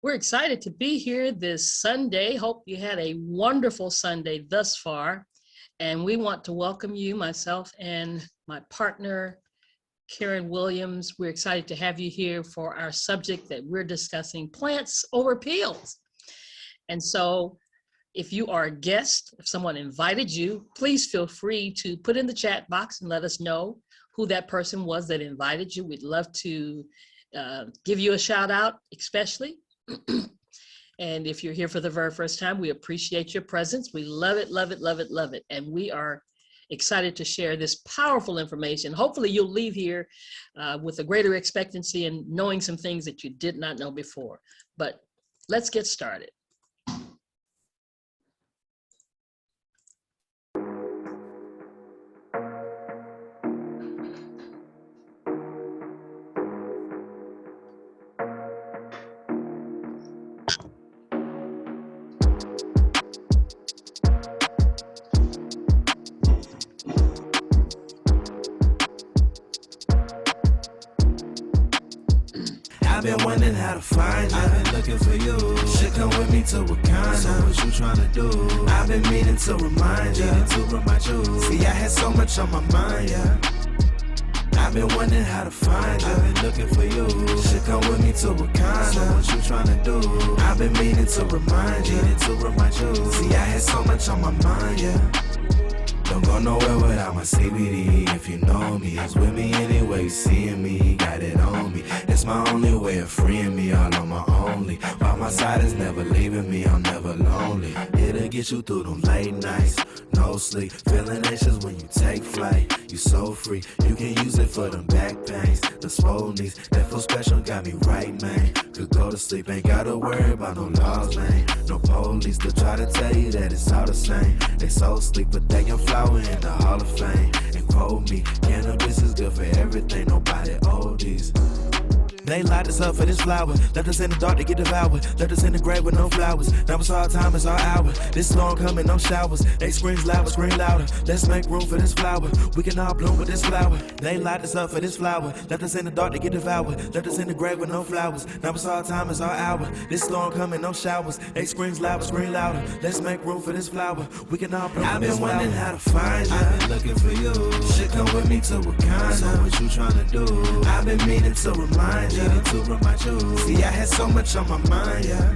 We're excited to be here this Sunday. Hope you had a wonderful Sunday thus far. And we want to welcome you, myself and my partner, Karen Williams. We're excited to have you here for our subject that we're discussing, plants over pills. And so if you are a guest, if someone invited you, please feel free to put in the chat box and let us know who that person was that invited you. We'd love to give you a shout out, especially. And if you're here for the very first time, we appreciate your presence. We love it, love it, love it, love it. And we are excited to share this powerful information. Hopefully you'll leave here with a greater expectancy and knowing some things that you did not know before. But let's get started. I've been wondering how to find you. I've been looking for you. Should come with me to WAKANNA. So what you tryna do? I've been meaning to remind you. See, I had so much on my mind, yeah. I've been wondering how to find you. I've been looking for you. Should come with me to WAKANNA. So what you tryna do? I've been meaning to remind you. See, I had so much on my mind, yeah. Don't go nowhere without my CBD. If you know me, it's with me anyway. Seeing me, got it on me. It's my only way of freeing me, all on my only. By my side is never leaving me, I'm never lonely. It'll get you through them late nights, no sleep. Feeling anxious when you take flight. You so free, you can use it for them back pains. The swole knees, that feel special got me right, man. Could go to sleep, ain't gotta worry about no laws, man. No police to try to tell you that it's all the same. They so sleep, but they can flower in the Hall of Fame. And quote me, cannabis is good for everything, nobody oldies. They light us up for this flower. Left us in the dark to get devoured. Left us in the grave with no flowers. Now it's our time, it's our hour. This storm coming, no showers. They scream louder, scream louder. Let's make room for this flower. We can all bloom with this flower. They light us up for this flower. Left us in the dark to get devoured. Left us in the grave with no flowers. Now it's our time, it's our hour. This storm coming, no showers. They scream louder, scream louder. Let's make room for this flower. We can all bloom with this flower. I've been wondering how to find you. I've been looking for you. Should come with me to WAKANNA. So what you tryna do? I've been meaning to remind you. See, I had so much on my mind, yeah.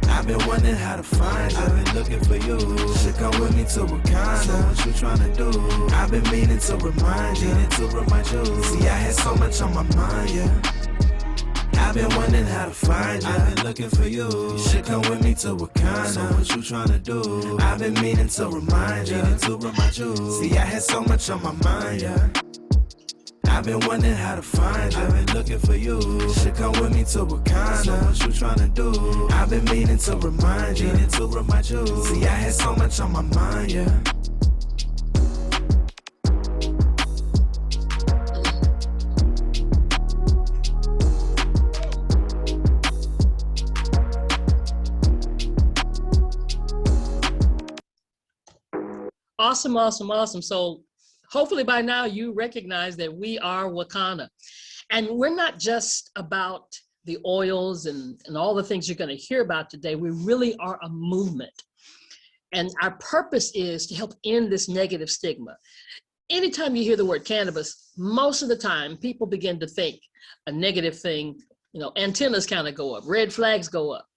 I've been wondering how to find you. I've been looking for you. Should come with me to WAKANNA. So what you tryna do? I've been meaning to remind you. See, I had so much on my mind, yeah. I've been wondering how to find you. I've been looking for you. Should come with me to WAKANNA. So what you tryna do? I've been meaning to remind you. See, I had so much on my mind, yeah. I've been wondering how to find you. I've been looking for you. Should come with me to WAKANNA. So what you tryna do? I've been meaning to remind you. See, I had so much on my mind, yeah. Awesome, awesome, awesome. So hopefully by now you recognize that we are WAKANNA. And we're not just about the oils and all the things you're going to hear about today. We really are a movement. And our purpose is to help end this negative stigma. Anytime you hear the word cannabis, most of the time people begin to think a negative thing, you know, antennas kind of go up, red flags go up.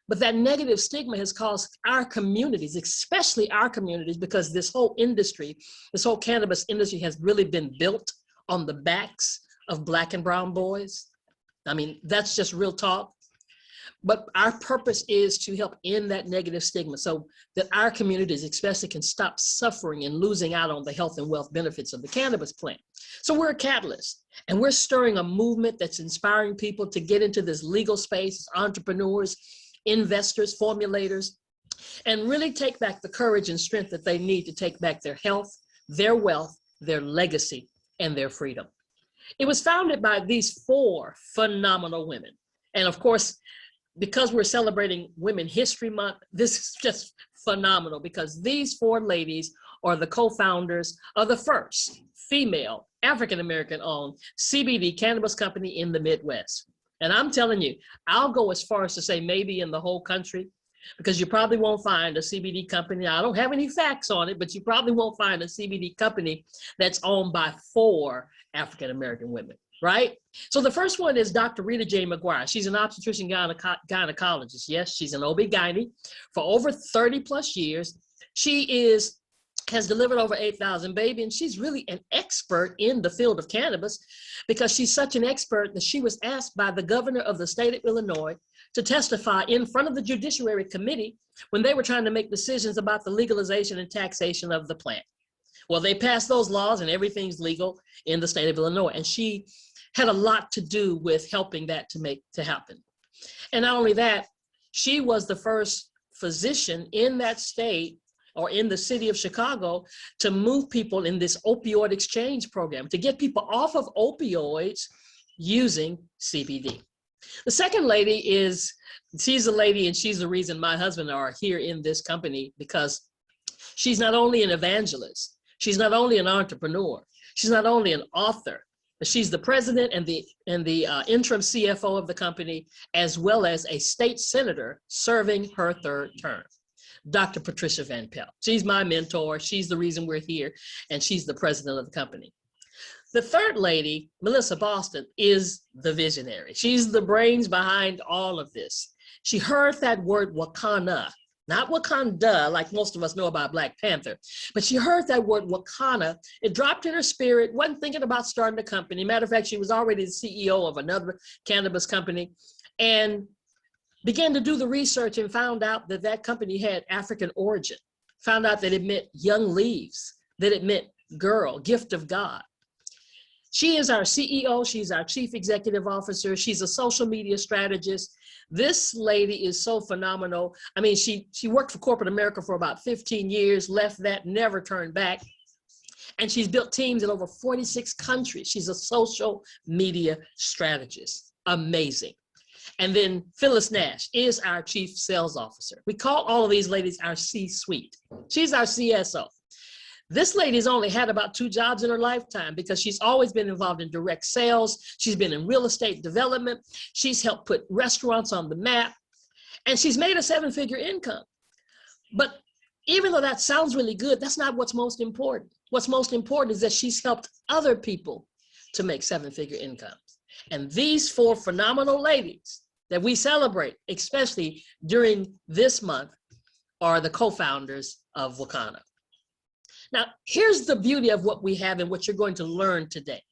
But that negative stigma has caused our communities, especially our communities, because this whole industry, this whole cannabis industry has really been built on the backs of Black and brown boys. I mean, that's just real talk. But our purpose is to help end that negative stigma so that our communities especially can stop suffering and losing out on the health and wealth benefits of the cannabis plant. So we're a catalyst, and we're stirring a movement that's inspiring people to get into this legal space, entrepreneurs, investors, formulators, and really take back the courage and strength that they need to take back their health, their wealth, their legacy, and their freedom. It was founded by these 4 phenomenal women. And of course, because we're celebrating Women History Month, this is just phenomenal because these 4 ladies are the co-founders of the first female African-American owned CBD cannabis company in the Midwest. And I'm telling you, I'll go as far as to say maybe in the whole country, because you probably won't find a CBD company. I don't have any facts on it, but you probably won't find a CBD company that's owned by 4 African-American women, right? So the first one is Dr. Rita J. McGuire. She's an obstetrician gynecologist. Yes, she's an OB-GYN for over 30 plus years. She has delivered over 8,000 babies, and she's really an expert in the field of cannabis, because she's such an expert that she was asked by the governor of the state of Illinois to testify in front of the Judiciary Committee when they were trying to make decisions about the legalization and taxation of the plant. Well, they passed those laws and everything's legal in the state of Illinois, and she had a lot to do with helping that to happen. And not only that, she was the first physician in that state or in the city of Chicago to move people in this opioid exchange program, to get people off of opioids using CBD. The second lady she's a lady, and she's the reason my husband and I are here in this company, because she's not only an evangelist, she's not only an entrepreneur, she's not only an author, but she's the president and the interim CFO of the company, as well as a state senator serving her 3rd term. Dr. Patricia Van Pelt. She's my mentor. She's the reason we're here, and she's the president of the company. The third lady, Melissa Boston, is the visionary. She's the brains behind all of this. She heard that word WAKANNA, not Wakanda, like most of us know about Black Panther, but she heard that word WAKANNA. It dropped in her spirit, wasn't thinking about starting a company. Matter of fact, she was already the CEO of another cannabis company, and began to do the research and found out that that company had African origin, found out that it meant young leaves, that it meant girl, gift of God. She is our CEO, she's our chief executive officer, she's a social media strategist. This lady is so phenomenal. I mean, she worked for corporate America for about 15 years, left that, never turned back. And she's built teams in over 46 countries. She's a social media strategist, amazing. And then Phyllis Nash is our chief sales officer. We call all of these ladies our C-suite. She's our CSO. This lady's only had about 2 jobs in her lifetime, because she's always been involved in direct sales. She's been in real estate development. She's helped put restaurants on the map, and she's made a 7-figure income. But even though that sounds really good, that's not what's most important. What's most important is that she's helped other people to make 7-figure incomes. And these 4 phenomenal ladies that we celebrate, especially during this month, are the co-founders of WAKANNA. Now, here's the beauty of what we have and what you're going to learn today.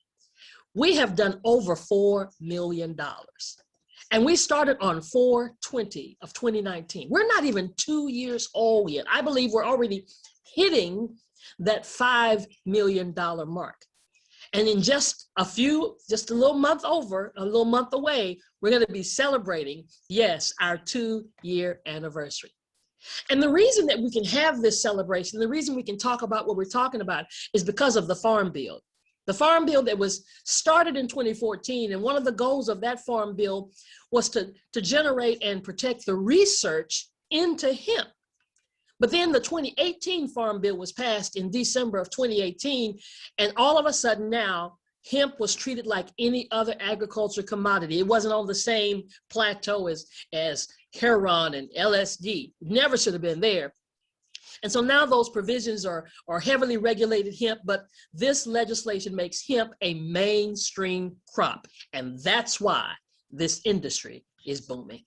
We have done over $4 million. And we started on 4/20 of 2019. We're not even 2 years old yet. I believe we're already hitting that $5 million mark. And in just a little month away, we're going to be celebrating, yes, our 2-year anniversary. And the reason that we can have this celebration, the reason we can talk about what we're talking about, is because of the Farm Bill. The Farm Bill that was started in 2014, and one of the goals of that Farm Bill was to generate and protect the research into hemp. But then the 2018 Farm Bill was passed in December of 2018, and all of a sudden now, hemp was treated like any other agriculture commodity. It wasn't on the same plateau as heroin and LSD. Never should have been there. And so now those provisions are heavily regulated hemp, but this legislation makes hemp a mainstream crop. And that's why this industry is booming.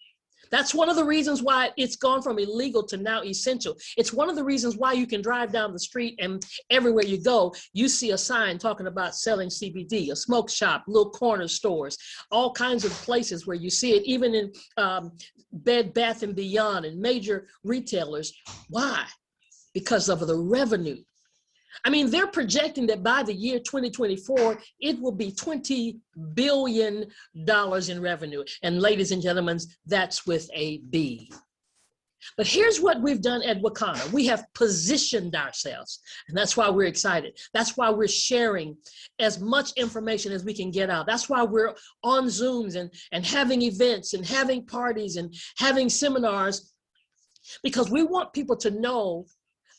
That's one of the reasons why it's gone from illegal to now essential. It's one of the reasons why you can drive down the street and everywhere you go, you see a sign talking about selling CBD, a smoke shop, little corner stores, all kinds of places where you see it, even in Bed Bath & Beyond and major retailers. Why? Because of the revenue. I mean, they're projecting that by the year 2024, it will be $20 billion in revenue. And ladies and gentlemen, that's with a B. But here's what we've done at WAKANNA. We have positioned ourselves, and that's why we're excited. That's why we're sharing as much information as we can get out. That's why we're on Zooms and having events and having parties and having seminars, because we want people to know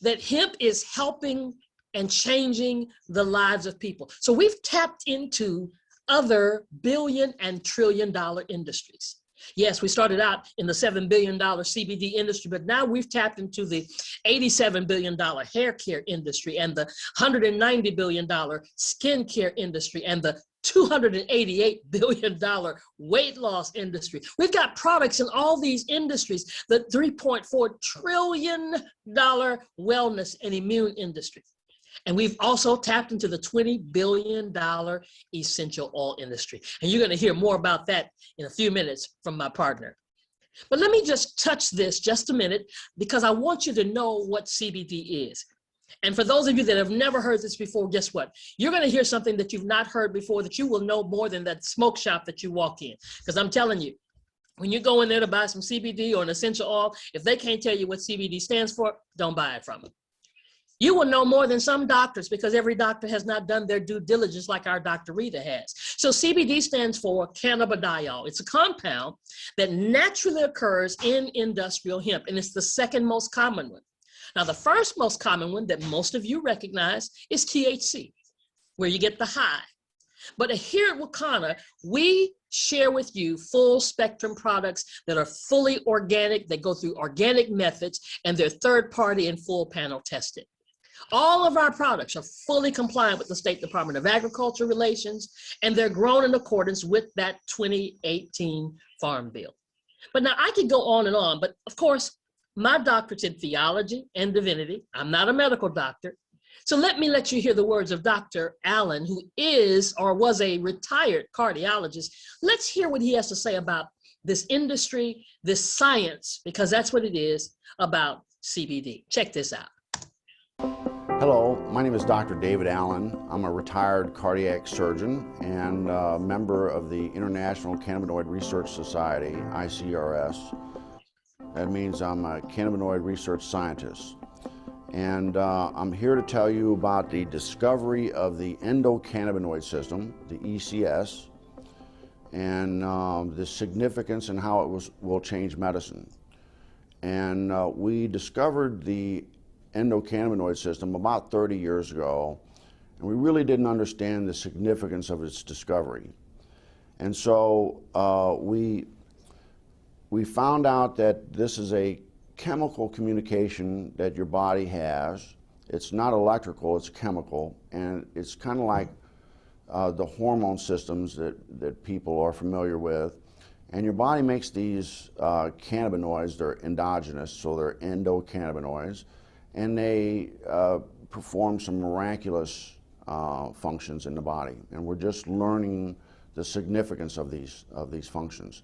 that hemp is helping and changing the lives of people. So we've tapped into other billion and trillion dollar industries. Yes, we started out in the $7 billion CBD industry, but now we've tapped into the $87 billion hair care industry and the $190 billion skincare industry and the $288 billion weight loss industry. We've got products in all these industries, the $3.4 trillion wellness and immune industry. And we've also tapped into the $20 billion essential oil industry. And you're going to hear more about that in a few minutes from my partner. But let me just touch this just a minute, because I want you to know what CBD is. And for those of you that have never heard this before, guess what? You're going to hear something that you've not heard before that you will know more than that smoke shop that you walk in. Because I'm telling you, when you go in there to buy some CBD or an essential oil, if they can't tell you what CBD stands for, don't buy it from them. You will know more than some doctors, because every doctor has not done their due diligence like our Dr. Rita has. So CBD stands for cannabidiol. It's a compound that naturally occurs in industrial hemp, and it's the second most common one. Now, the first most common one that most of you recognize is THC, where you get the high. But here at WAKANNA, we share with you full spectrum products that are fully organic, that go through organic methods, and they're third party and full panel tested. All of our products are fully compliant with the State Department of Agriculture regulations, and they're grown in accordance with that 2018 Farm Bill. But now I could go on and on, but of course, my doctorate's in theology and divinity. I'm not a medical doctor. So let you hear the words of Dr. Allen, who is or was a retired cardiologist. Let's hear what he has to say about this industry, this science, because that's what it is, about CBD. Check this out. Hello, my name is Dr. David Allen. I'm a retired cardiac surgeon and a member of the International Cannabinoid Research Society, ICRS. That means I'm a cannabinoid research scientist. And I'm here to tell you about the discovery of the endocannabinoid system, the ECS, and the significance and how it will change medicine. And we discovered the endocannabinoid system about 30 years ago, and we really didn't understand the significance of its discovery. And so we found out that this is a chemical communication that your body has. It's not electrical, it's chemical, and it's kind of like the hormone systems that people are familiar with. And your body makes these cannabinoids. They're endogenous, so they're endocannabinoids, and they perform some miraculous functions in the body. And we're just learning the significance of these functions.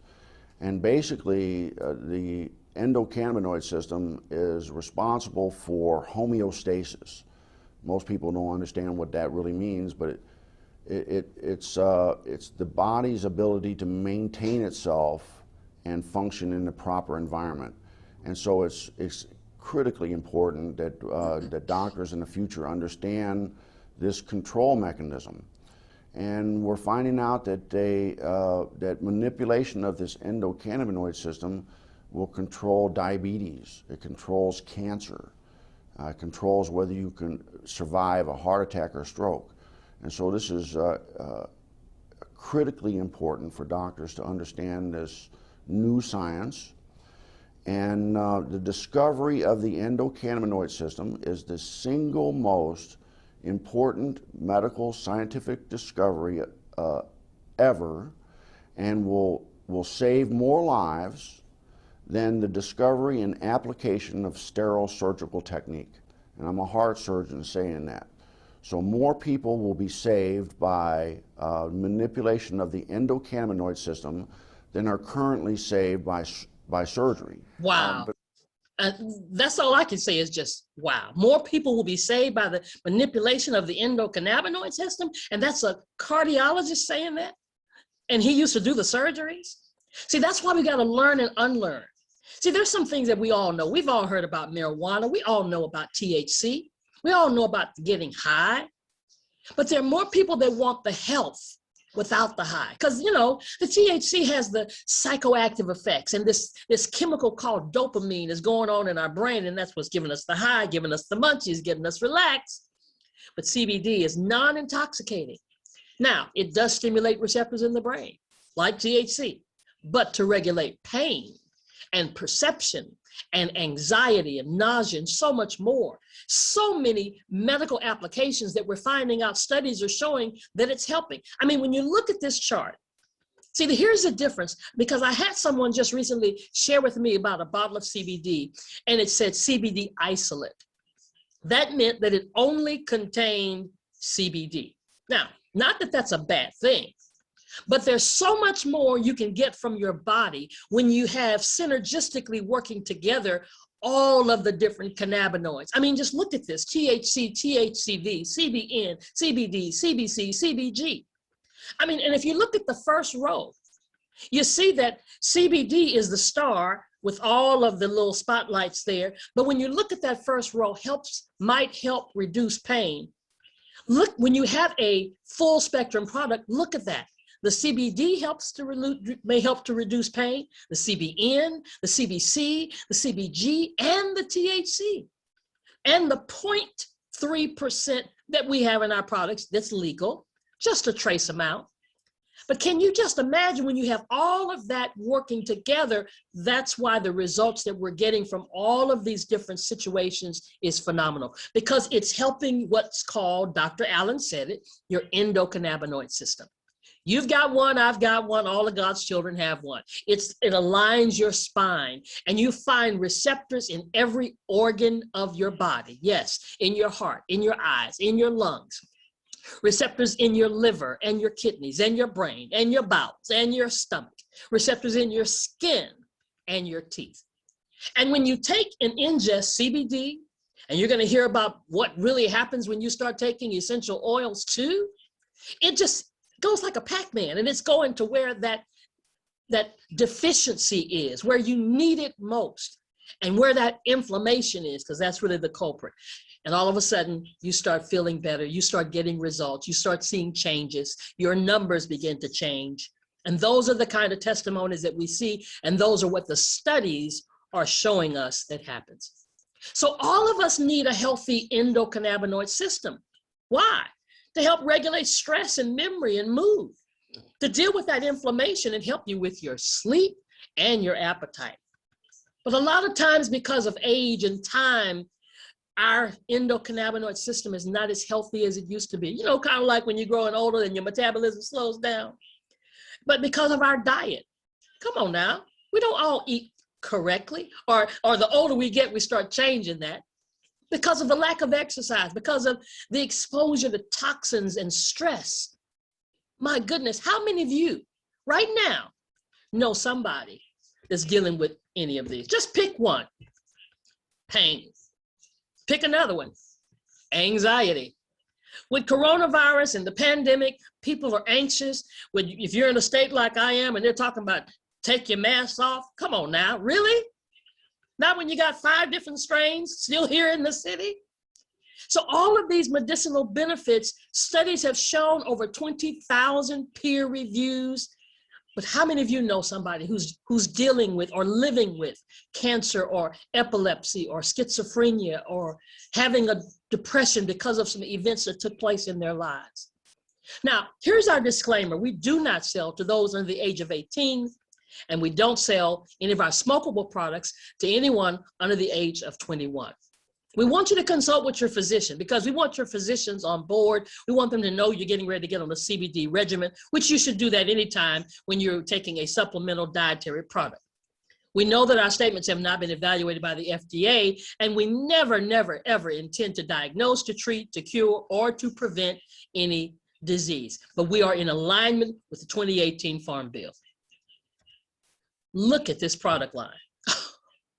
And basically, the endocannabinoid system is responsible for homeostasis. Most people don't understand what that really means, but it's the body's ability to maintain itself and function in the proper environment. And so it's critically important that that doctors in the future understand this control mechanism. And we're finding out that that manipulation of this endocannabinoid system will control diabetes. It controls cancer. It controls whether you can survive a heart attack or stroke. And so this is critically important for doctors to understand this new science. And the discovery of the endocannabinoid system is the single most important medical scientific discovery ever, and will save more lives than the discovery and application of sterile surgical technique. And I'm a heart surgeon saying that. So more people will be saved by manipulation of the endocannabinoid system than are currently saved by surgery. Wow. That's all I can say is just wow. More people will be saved by the manipulation of the endocannabinoid system, and that's a cardiologist saying that? And he used to do the surgeries? See, that's why we got to learn and unlearn. See, there's some things that we all know. We've all heard about marijuana. We all know about THC. We all know about getting high. But there are more people that want the health without the high. Because, you know, the THC has the psychoactive effects, and this chemical called dopamine is going on in our brain, and that's what's giving us the high, giving us the munchies, getting us relaxed. But CBD is non-intoxicating. Now, it does stimulate receptors in the brain, like THC, but to regulate pain and perception and anxiety and nausea and so much more. So many medical applications that we're finding out, studies are showing that it's helping. I mean, when you look at this chart, see, here's the difference, because I had someone just recently share with me about a bottle of CBD, and it said CBD isolate. That meant that it only contained CBD. Now, not that that's a bad thing, but there's so much more you can get from your body when you have synergistically working together all of the different cannabinoids. I mean, just look at this: THC, THCV, CBN, CBD, CBC, CBG. I mean, and if you look at the first row, you see that CBD is the star with all of the little spotlights there. But when you look at that first row, might help reduce pain. Look, when you have a full spectrum product, look at that. The CBD may help to reduce pain, the CBN, the CBC, the CBG, and the THC. And the 0.3% that we have in our products that's legal, just a trace amount. But can you just imagine when you have all of that working together? That's why the results that we're getting from all of these different situations is phenomenal, because it's helping what's called, Dr. Allen said it, your endocannabinoid system. You've got one, I've got one, all of God's children have one. It aligns your spine, and you find receptors in every organ of your body. Yes, in your heart, in your eyes, in your lungs. Receptors in your liver and your kidneys and your brain and your bowels and your stomach. Receptors in your skin and your teeth. And when you take and ingest CBD, and you're going to hear about what really happens when you start taking essential oils too, it just goes like a Pac-Man, and it's going to where that deficiency is, where you need it most, and where that inflammation is, because that's really the culprit. And all of a sudden, you start feeling better. You start getting results. You start seeing changes. Your numbers begin to change. And those are the kind of testimonies that we see. And those are what the studies are showing us that happens. So all of us need a healthy endocannabinoid system. Why? To help regulate stress and memory and mood, to deal with that inflammation and help you with your sleep and your appetite. But a lot of times, because of age and time, our endocannabinoid system is not as healthy as it used to be. You know, kind of like when you're growing older and your metabolism slows down. But because of our diet, come on now, we don't all eat correctly, or the older we get, we start changing that. Because of the lack of exercise, because of the exposure to toxins and stress. My goodness, how many of you right now know somebody that's dealing with any of these? Just pick one. Pain. Pick another one. Anxiety. With coronavirus and the pandemic, people are anxious. If you're in a state like I am and they're talking about take your mask off, come on now, really? Not when you got 5 different strains still here in the city? So all of these medicinal benefits, studies have shown, over 20,000 peer reviews. But how many of you know somebody who's dealing with or living with cancer or epilepsy or schizophrenia or having a depression because of some events that took place in their lives? Now, here's our disclaimer. We do not sell to those under the age of 18, and we don't sell any of our smokable products to anyone under the age of 21. We want you to consult with your physician, because we want your physicians on board. We want them to know you're getting ready to get on a CBD regimen, which you should do that anytime when you're taking a supplemental dietary product. We know that our statements have not been evaluated by the FDA, and we never, never, ever intend to diagnose, to treat, to cure, or to prevent any disease. But we are in alignment with the 2018 Farm Bill. Look at this product line.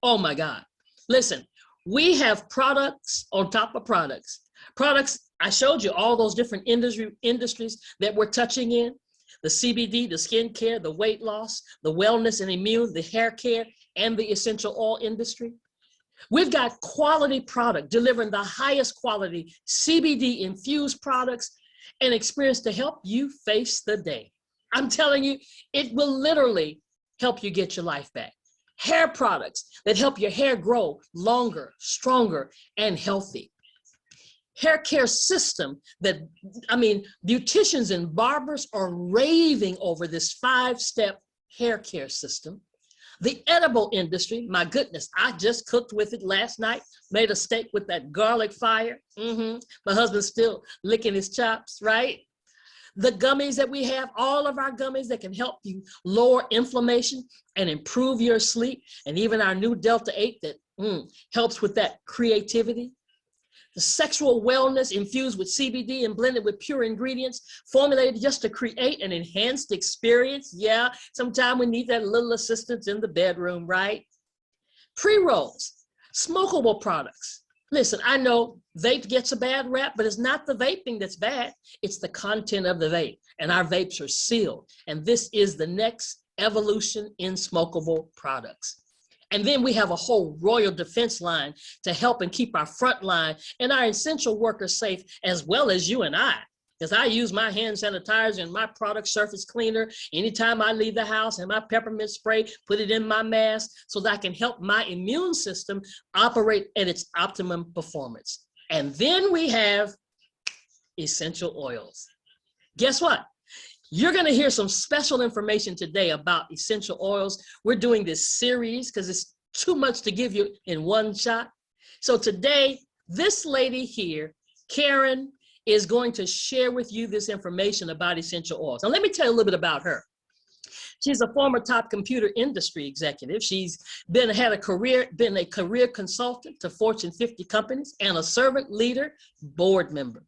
Oh my God. Listen. We have products on top of products. Products, I showed you all those different industries that we're touching in. The CBD, the skin care, the weight loss, the wellness and immune, the hair care, and the essential oil industry. We've got quality product delivering the highest quality CBD infused products and experience to help you face the day. I'm telling you, it will literally help you get your life back. Hair products that help your hair grow longer, stronger, and healthy. hair care system that, I mean, beauticians and barbers are raving over this 5-step hair care system. The edible industry, my goodness, I just cooked with it last night, made a steak with that garlic fire. My husband's still licking his chops, right? The gummies that we have, all of our gummies that can help you lower inflammation and improve your sleep, and even our new Delta 8 that helps with that creativity. The sexual wellness infused with CBD and blended with pure ingredients, formulated just to create an enhanced experience. Yeah, sometimes we need that little assistance in the bedroom, right? Pre-rolls, smokable products. Listen, I know vape gets a bad rap, but it's not the vaping that's bad. It's the content of the vape, and our vapes are sealed. And this is the next evolution in smokable products. And then we have a whole royal defense line to help and keep our front line and our essential workers safe, as well as you and I. Because I use my hand sanitizer and my product surface cleaner anytime I leave the house, and my peppermint spray, put it in my mask so that I can help my immune system operate at its optimum performance. And then we have essential oils. Guess what? You're going to hear some special information today about essential oils. We're doing this series because it's too much to give you in one shot. So today, this lady here, Karen, is going to share with you this information about essential oils. Now, let me tell you a little bit about her. She's a former top computer industry executive. She's been a career consultant to Fortune 50 companies and a servant leader board member.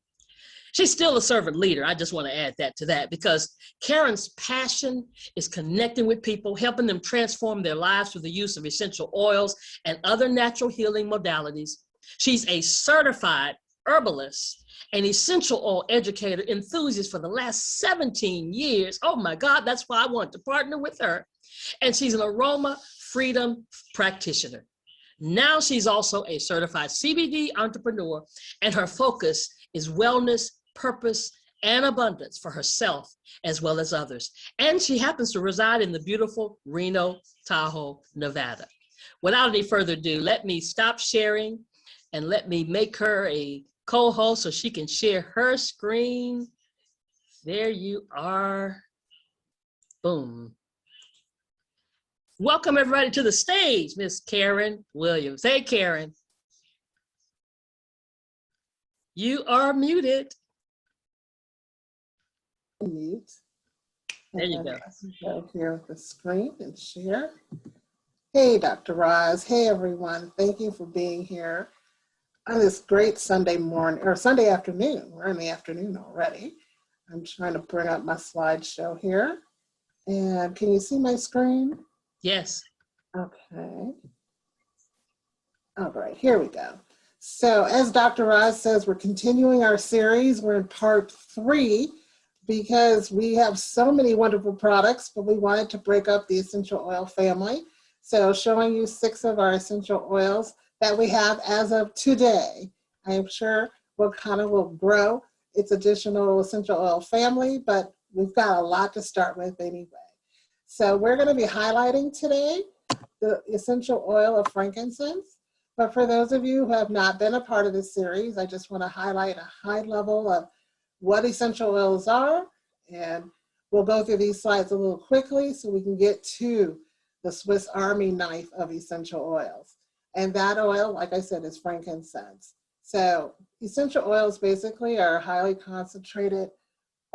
She's still a servant leader. I just want to add that to that, because Karen's passion is connecting with people, helping them transform their lives through the use of essential oils and other natural healing modalities. She's a certified herbalist, an essential oil educator, enthusiast for the last 17 years. Oh my God, that's why I want to partner with her. And she's an aroma freedom practitioner. Now she's also a certified CBD entrepreneur, and her focus is wellness, purpose, and abundance for herself as well as others. And she happens to reside in the beautiful Reno, Tahoe, Nevada. Without any further ado, let me stop sharing and let me make her a co-host so she can share her screen. There you are. Boom. Welcome everybody to the stage, Miss Karen Williams. Hey, Karen. You are muted. Mute. There you go. Go here with the screen and share. Hey, Dr. Roz. Hey, everyone. Thank you for being here on this great Sunday morning or Sunday afternoon. We're in the afternoon already. I'm trying to bring up my slideshow here. And can you see my screen? Yes. Okay. All right, here we go. So as Dr. Roz says, we're continuing our series. We're in part 3 because we have so many wonderful products, but we wanted to break up the essential oil family. So showing you 6 of our essential oils that we have as of today. I am sure WAKANNA will grow its additional essential oil family, but we've got a lot to start with anyway. So we're going to be highlighting today the essential oil of frankincense. But for those of you who have not been a part of this series, I just want to highlight a high level of what essential oils are. And we'll go through these slides a little quickly so we can get to the Swiss Army knife of essential oils. And that oil, like I said, is frankincense. So essential oils basically are highly concentrated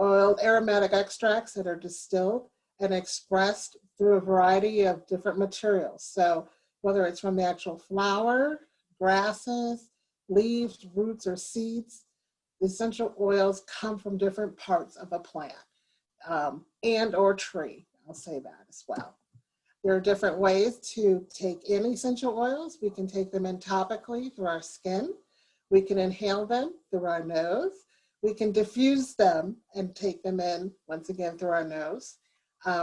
oil aromatic extracts that are distilled and expressed through a variety of different materials. So whether it's from the actual flower, grasses, leaves, roots, or seeds, the essential oils come from different parts of a plant and or tree. I'll say that as well. There are different ways to take in essential oils. We can take them in topically through our skin. We can inhale them through our nose. We can diffuse them and take them in, once again, through our nose.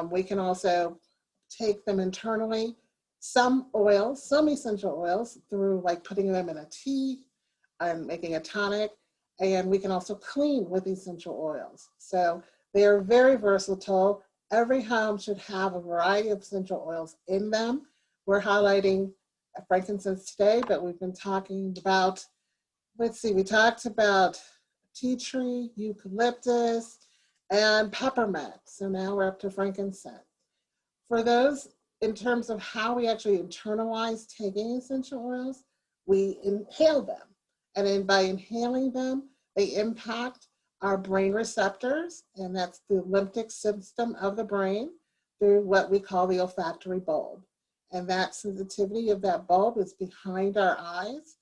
We can also take them internally. Some oils, some essential oils, through like putting them in a tea and making a tonic. And we can also clean with essential oils. So they are very versatile. Every home should have a variety of essential oils in them. We're highlighting frankincense today, but we've been talking about let's see, we talked about tea tree, eucalyptus, and peppermint. So now we're up to frankincense. For those, in terms of how we actually internalize taking essential oils, we inhale them. And then by inhaling them, they impact our brain receptors, and that's the limbic system of the brain, through what we call the olfactory bulb. And that sensitivity of that bulb is behind our eyes.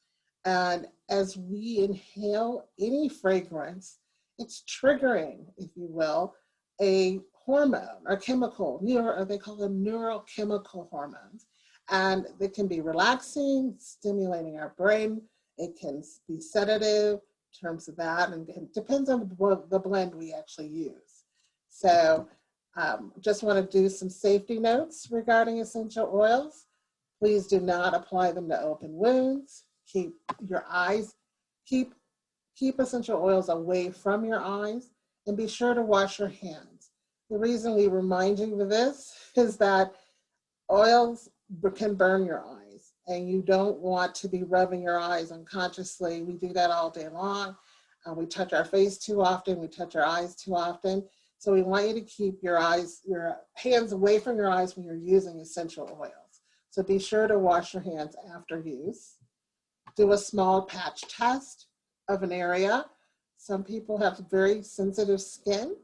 And as we inhale any fragrance, it's triggering, if you will, a hormone or chemical, they call them neurochemical hormones. And they can be relaxing, stimulating our brain. It can be sedative in terms of that, and it depends on the blend we actually use. So just want to do some safety notes regarding essential oils. Please do not apply them to open wounds. Keep your eyes, keep essential oils away from your eyes, and be sure to wash your hands. The reason we remind you of this is that oils can burn your eyes, and you don't want to be rubbing your eyes unconsciously. We do that all day long. We touch our face too often. We touch our eyes too often. So we want you to keep your hands away from your eyes when you're using essential oils. So be sure to wash your hands after use. Do a small patch test of an area. Some people have very sensitive skin,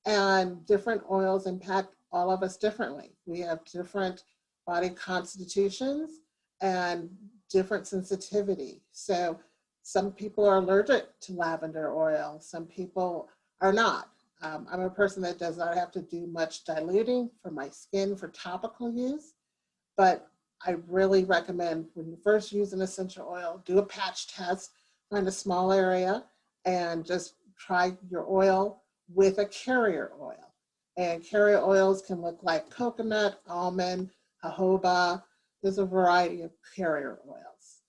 and different oils impact all of us differently. We have different body constitutions and different sensitivity. So some people are allergic to lavender oil. Some people are not. I'm a person that does not have to do much diluting for my skin for topical use, but I really recommend when you first use an essential oil, do a patch test, find a small area, and just try your oil with a carrier oil. And carrier oils can look like coconut, almond, jojoba. There's a variety of carrier oils.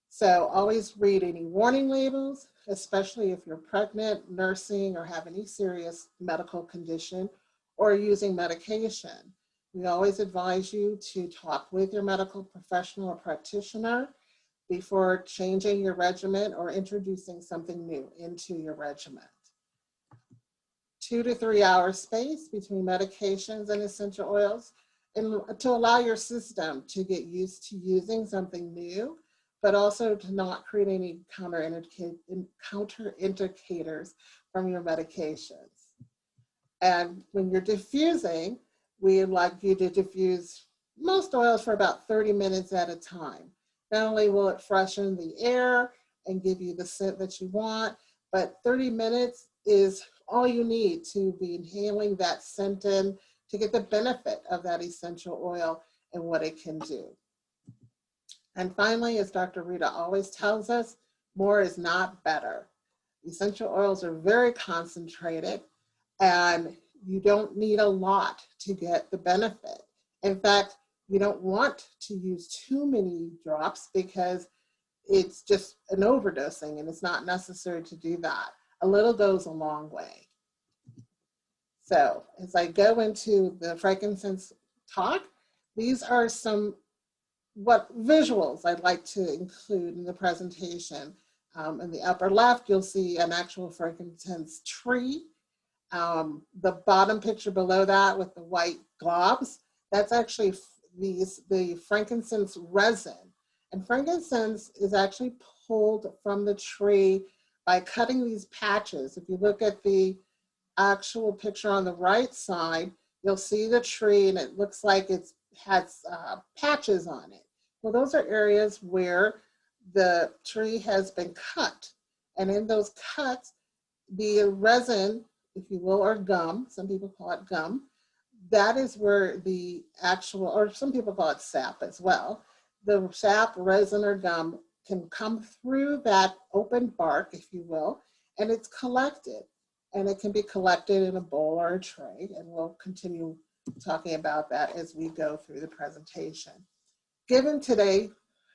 So always read any warning labels, especially if you're pregnant, nursing, or have any serious medical condition, or using medication. We always advise you to talk with your medical professional or practitioner before changing your regimen or introducing something new into your regimen. 2 to 3 hour space between medications and essential oils, and to allow your system to get used to using something new, but also to not create any counter-indicators from your medications. And when you're diffusing, we would like you to diffuse most oils for about 30 minutes at a time. Not only will it freshen the air and give you the scent that you want, but 30 minutes is all you need to be inhaling that scent in to get the benefit of that essential oil and what it can do. And finally, as Dr. Rita always tells us, more is not better. Essential oils are very concentrated, and you don't need a lot to get the benefit. In fact, you don't want to use too many drops because it's just an overdosing, and it's not necessary to do that. A little goes a long way. So as I go into the frankincense talk, these are some visuals I'd like to include in the presentation. In the upper left, you'll see an actual frankincense tree. The bottom picture below that with the white globs, that's actually the frankincense resin. And frankincense is actually pulled from the tree by cutting these patches. If you look at the actual picture on the right side, you'll see the tree and it looks like it has patches on it. Well, those are areas where the tree has been cut. And in those cuts, the resin, if you will, or gum, some people call it gum, that is where the actual, or some people call it sap as well, the sap, resin, or gum can come through that open bark, if you will, and it's collected. And it can be collected in a bowl or a tray, and we'll continue talking about that as we go through the presentation. Given today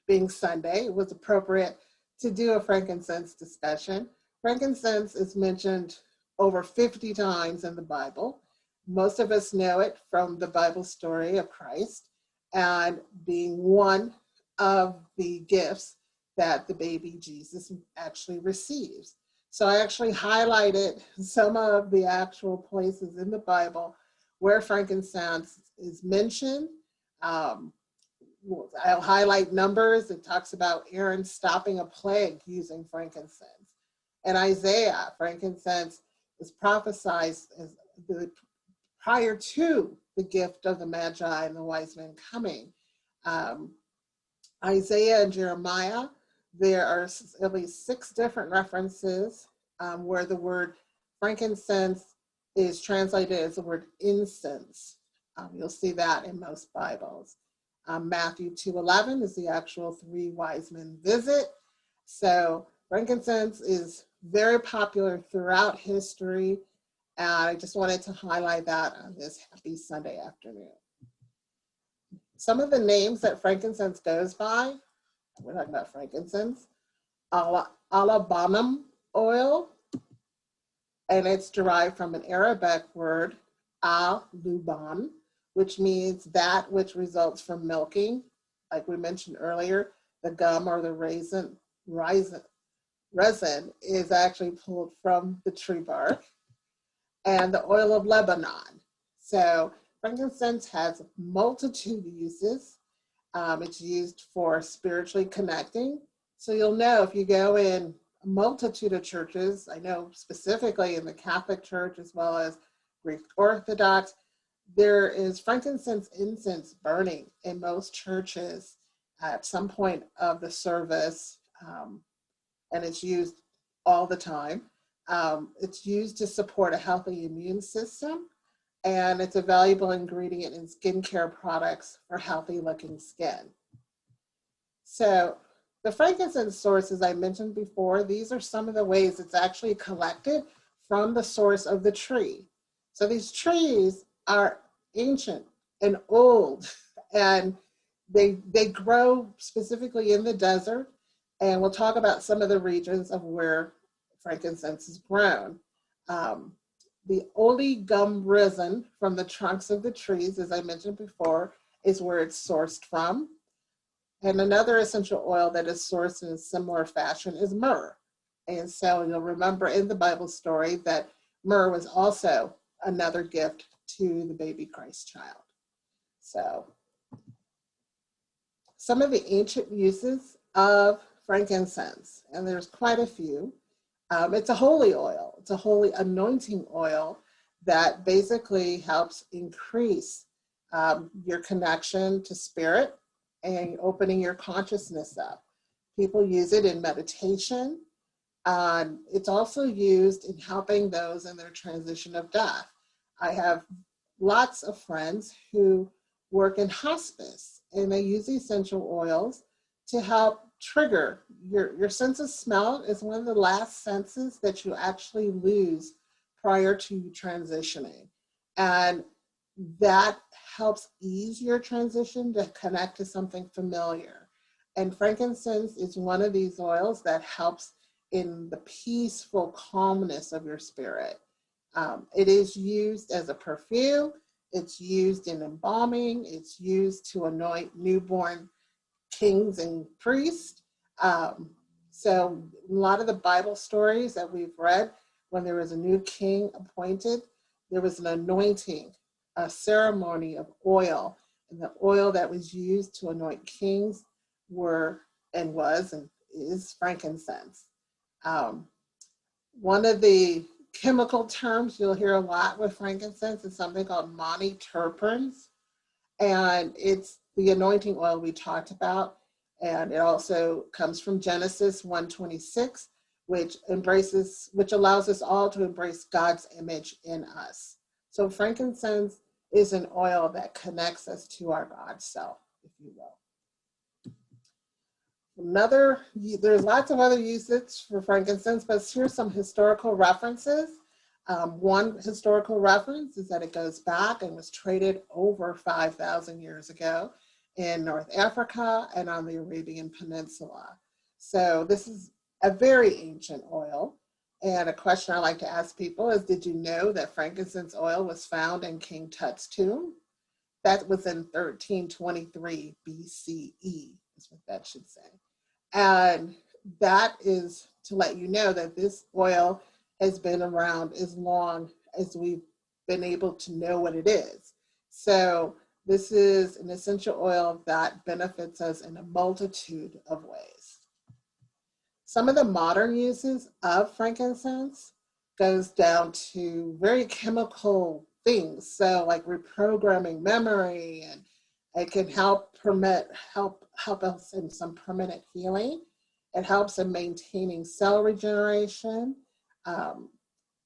being Sunday, it was appropriate to do a frankincense discussion. Frankincense is mentioned over 50 times in the Bible. Most of us know it from the Bible story of Christ and being one of the gifts that the baby Jesus actually receives. So I actually highlighted some of the actual places in the Bible where frankincense is mentioned. I'll highlight Numbers. It talks about Aaron stopping a plague using frankincense. In Isaiah, frankincense is prophesied as prior to the gift of the Magi and the wise men coming. Isaiah and Jeremiah, there are at least 6 different references where the word frankincense is translated as the word incense. You'll see that in most Bibles. Matthew 2:11 is the actual 3 wise men visit. So frankincense is very popular throughout history. And I just wanted to highlight that on this happy Sunday afternoon. Some of the names that frankincense goes by, we're talking about frankincense, alabanum oil, and it's derived from an Arabic word, al-luban, which means that which results from milking. Like we mentioned earlier, the gum or the resin is actually pulled from the tree bark, and the oil of Lebanon. So frankincense has multitude uses. It's used for spiritually connecting. So you'll know if you go in a multitude of churches, I know specifically in the Catholic Church as well as Greek Orthodox, there is frankincense incense burning in most churches at some point of the service, and it's used all the time. It's used to support a healthy immune system, and it's a valuable ingredient in skincare products for healthy looking skin. So the frankincense sources I mentioned before, these are some of the ways it's actually collected from the source of the tree. So these trees are ancient and old, and they grow specifically in the desert, and we'll talk about some of the regions of where frankincense is grown. The oligum resin from the trunks of the trees, as I mentioned before, is where it's sourced from. And another essential oil that is sourced in a similar fashion is myrrh. And so you'll remember in the Bible story that myrrh was also another gift to the baby Christ child. So some of the ancient uses of frankincense, and there's quite a few. It's a holy oil. It's a holy anointing oil that basically helps increase your connection to spirit and opening your consciousness up. People use it in meditation. It's also used in helping those in their transition of death. I have lots of friends who work in hospice, and they use essential oils to help trigger your sense of smell. Is one of the last senses that you actually lose prior to transitioning, and that helps ease your transition to connect to something familiar. And frankincense is one of these oils that helps in the peaceful calmness of your spirit. It is used as a perfume. It's used in embalming. It's used to anoint newborn kings and priests. So a lot of the Bible stories that we've read, when there was a new king appointed, there was an anointing, a ceremony of oil. And the oil that was used to anoint kings is frankincense. One of the chemical terms you'll hear a lot with frankincense is something called monoterpenes. And it's the anointing oil we talked about. And it also comes from Genesis 1:26, which allows us all to embrace God's image in us. So frankincense is an oil that connects us to our God self, if you will. There's lots of other uses for frankincense, but here's some historical references. One historical reference is that it goes back and was traded over 5,000 years ago in North Africa and on the Arabian Peninsula. So this is a very ancient oil. And a question I like to ask people is, did you know that frankincense oil was found in King Tut's tomb? That was in 1323 BCE, is what that should say. And that is to let you know that this oil has been around as long as we've been able to know what it is. So this is an essential oil that benefits us in a multitude of ways. Some of the modern uses of frankincense goes down to very chemical things. So like reprogramming memory, and it can help us in some permanent healing. It helps in maintaining cell regeneration.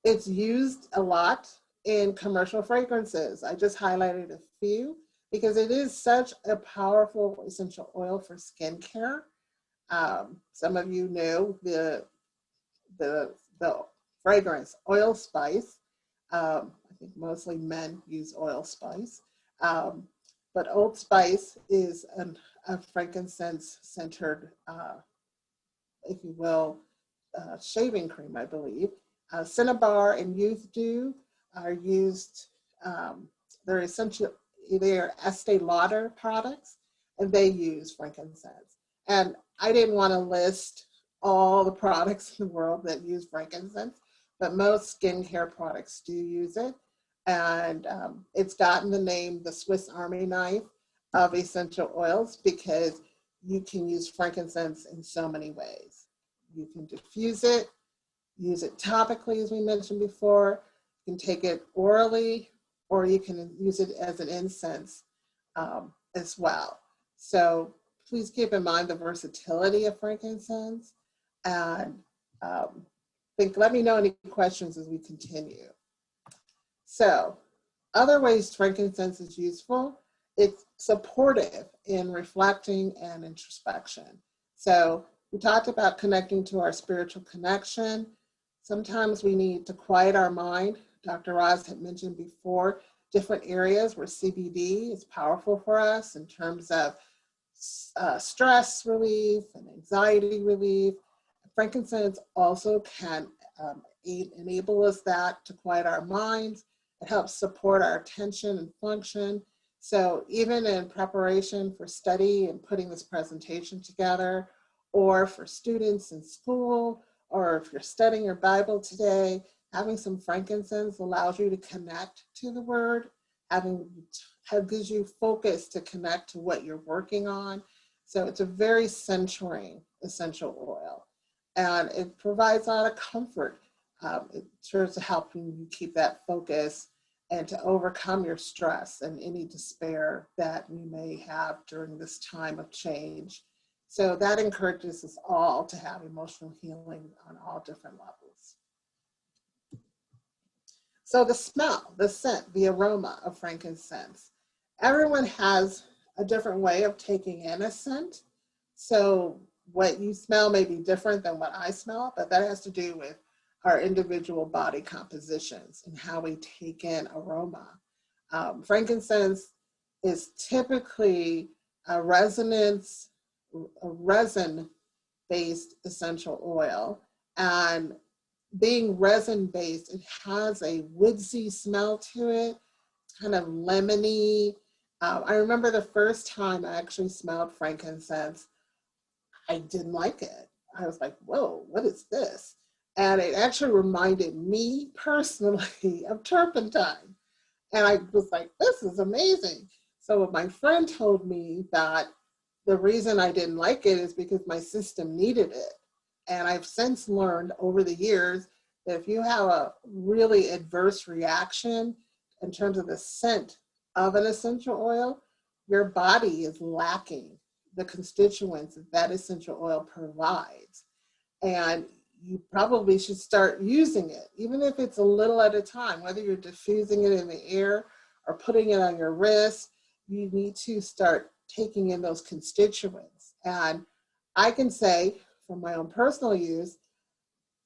It's used a lot in commercial fragrances. I just highlighted a few because it is such a powerful essential oil for skincare. Some of you know the fragrance Oil Spice. I think mostly men use Oil Spice. But Old Spice is a frankincense-centered, if you will, shaving cream, I believe. Cinnabar and Youth Dew are used. They're essentially they're Estee Lauder products, and they use frankincense. And I didn't want to list all the products in the world that use frankincense, but most skincare products do use it. And it's gotten the name the Swiss Army knife of essential oils because you can use frankincense in so many ways. You can diffuse it, use it topically, as we mentioned before. You can take it orally, or you can use it as an incense as well. So please keep in mind the versatility of frankincense, and let me know any questions as we continue. So other ways frankincense is useful, it's supportive in reflecting and introspection. So we talked about connecting to our spiritual connection. Sometimes we need to quiet our mind. Dr. Roz had mentioned before different areas where CBD is powerful for us in terms of stress relief and anxiety relief. Frankincense also can enable us to quiet our minds. It helps support our attention and function. So even in preparation for study and putting this presentation together, or for students in school, or if you're studying your Bible today, having some frankincense allows you to connect to the word, gives you focus to connect to what you're working on. So it's a very centering essential oil, and it provides a lot of comfort. It serves to help you keep that focus and to overcome your stress and any despair that you may have during this time of change. So that encourages us all to have emotional healing on all different levels. So the smell, the scent, the aroma of frankincense. Everyone has a different way of taking in a scent. So what you smell may be different than what I smell, but that has to do with our individual body compositions and how we take in aroma. Frankincense is typically a resin-based essential oil, and being resin-based, it has a woodsy smell to it, kind of lemony. I remember the first time I actually smelled frankincense, I didn't like it. I was like, whoa, what is this? And it actually reminded me personally of turpentine. And I was like, this is amazing. So my friend told me that the reason I didn't like it is because my system needed it. And I've since learned over the years that if you have a really adverse reaction in terms of the scent of an essential oil, your body is lacking the constituents that essential oil provides. And you probably should start using it, even if it's a little at a time, whether you're diffusing it in the air or putting it on your wrist, you need to start taking in those constituents. And I can say from my own personal use,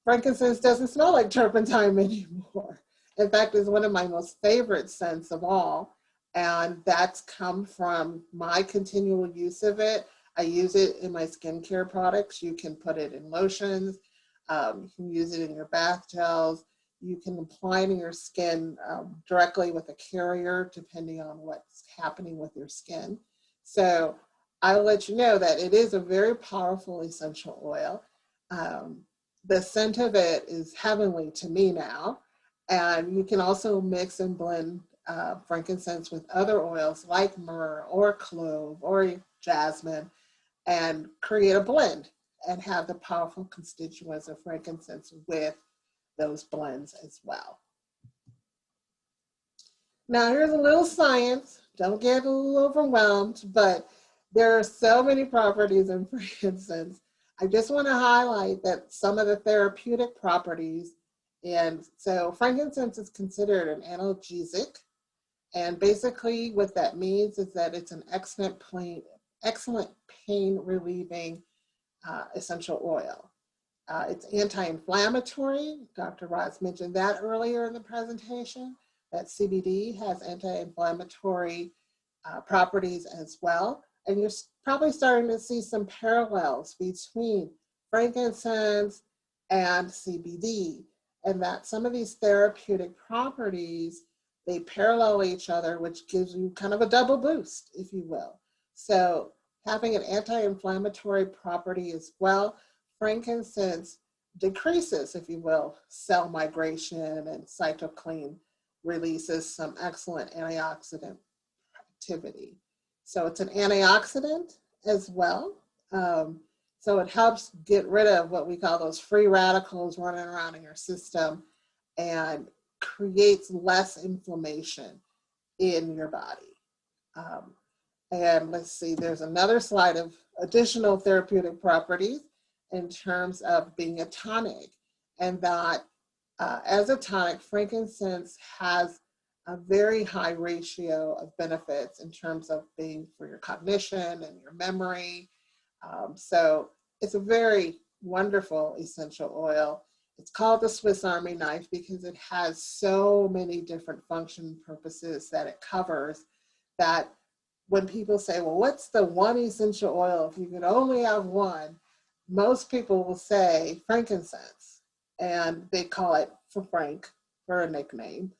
frankincense doesn't smell like turpentine anymore. In fact, it's one of my most favorite scents of all. And that's come from my continual use of it. I use it in my skincare products. You can put it in lotions. You can use it in your bath gels. You can apply it in your skin directly with a carrier, depending on what's happening with your skin. So I'll let you know that it is a very powerful essential oil. The scent of it is heavenly to me now. And you can also mix and blend frankincense with other oils like myrrh or clove or jasmine and create a blend and have the powerful constituents of frankincense with those blends as well. Now here's a little science. Don't get a little overwhelmed, but there are so many properties in frankincense. I just want to highlight that some of the therapeutic properties. And so frankincense is considered an analgesic. And basically what that means is that it's an excellent pain relieving essential oil. It's anti-inflammatory. Dr. Ross mentioned that earlier in the presentation, that CBD has anti-inflammatory properties as well. And you're probably starting to see some parallels between frankincense and CBD, and that some of these therapeutic properties, they parallel each other, which gives you kind of a double boost, if you will. So having an anti-inflammatory property as well, frankincense decreases, if you will, cell migration, and cytokine releases some excellent antioxidant activity. So it's an antioxidant as well. So it helps get rid of what we call those free radicals running around in your system and creates less inflammation in your body. And let's see, there's another slide of additional therapeutic properties in terms of being a tonic, and that as a tonic, frankincense has a very high ratio of benefits in terms of being for your cognition and your memory. So it's a very wonderful essential oil. It's called the Swiss Army knife because it has so many different function purposes that it covers, that when people say, well, what's the one essential oil if you could only have one? Most people will say frankincense, and they call it for Frank, for a nickname,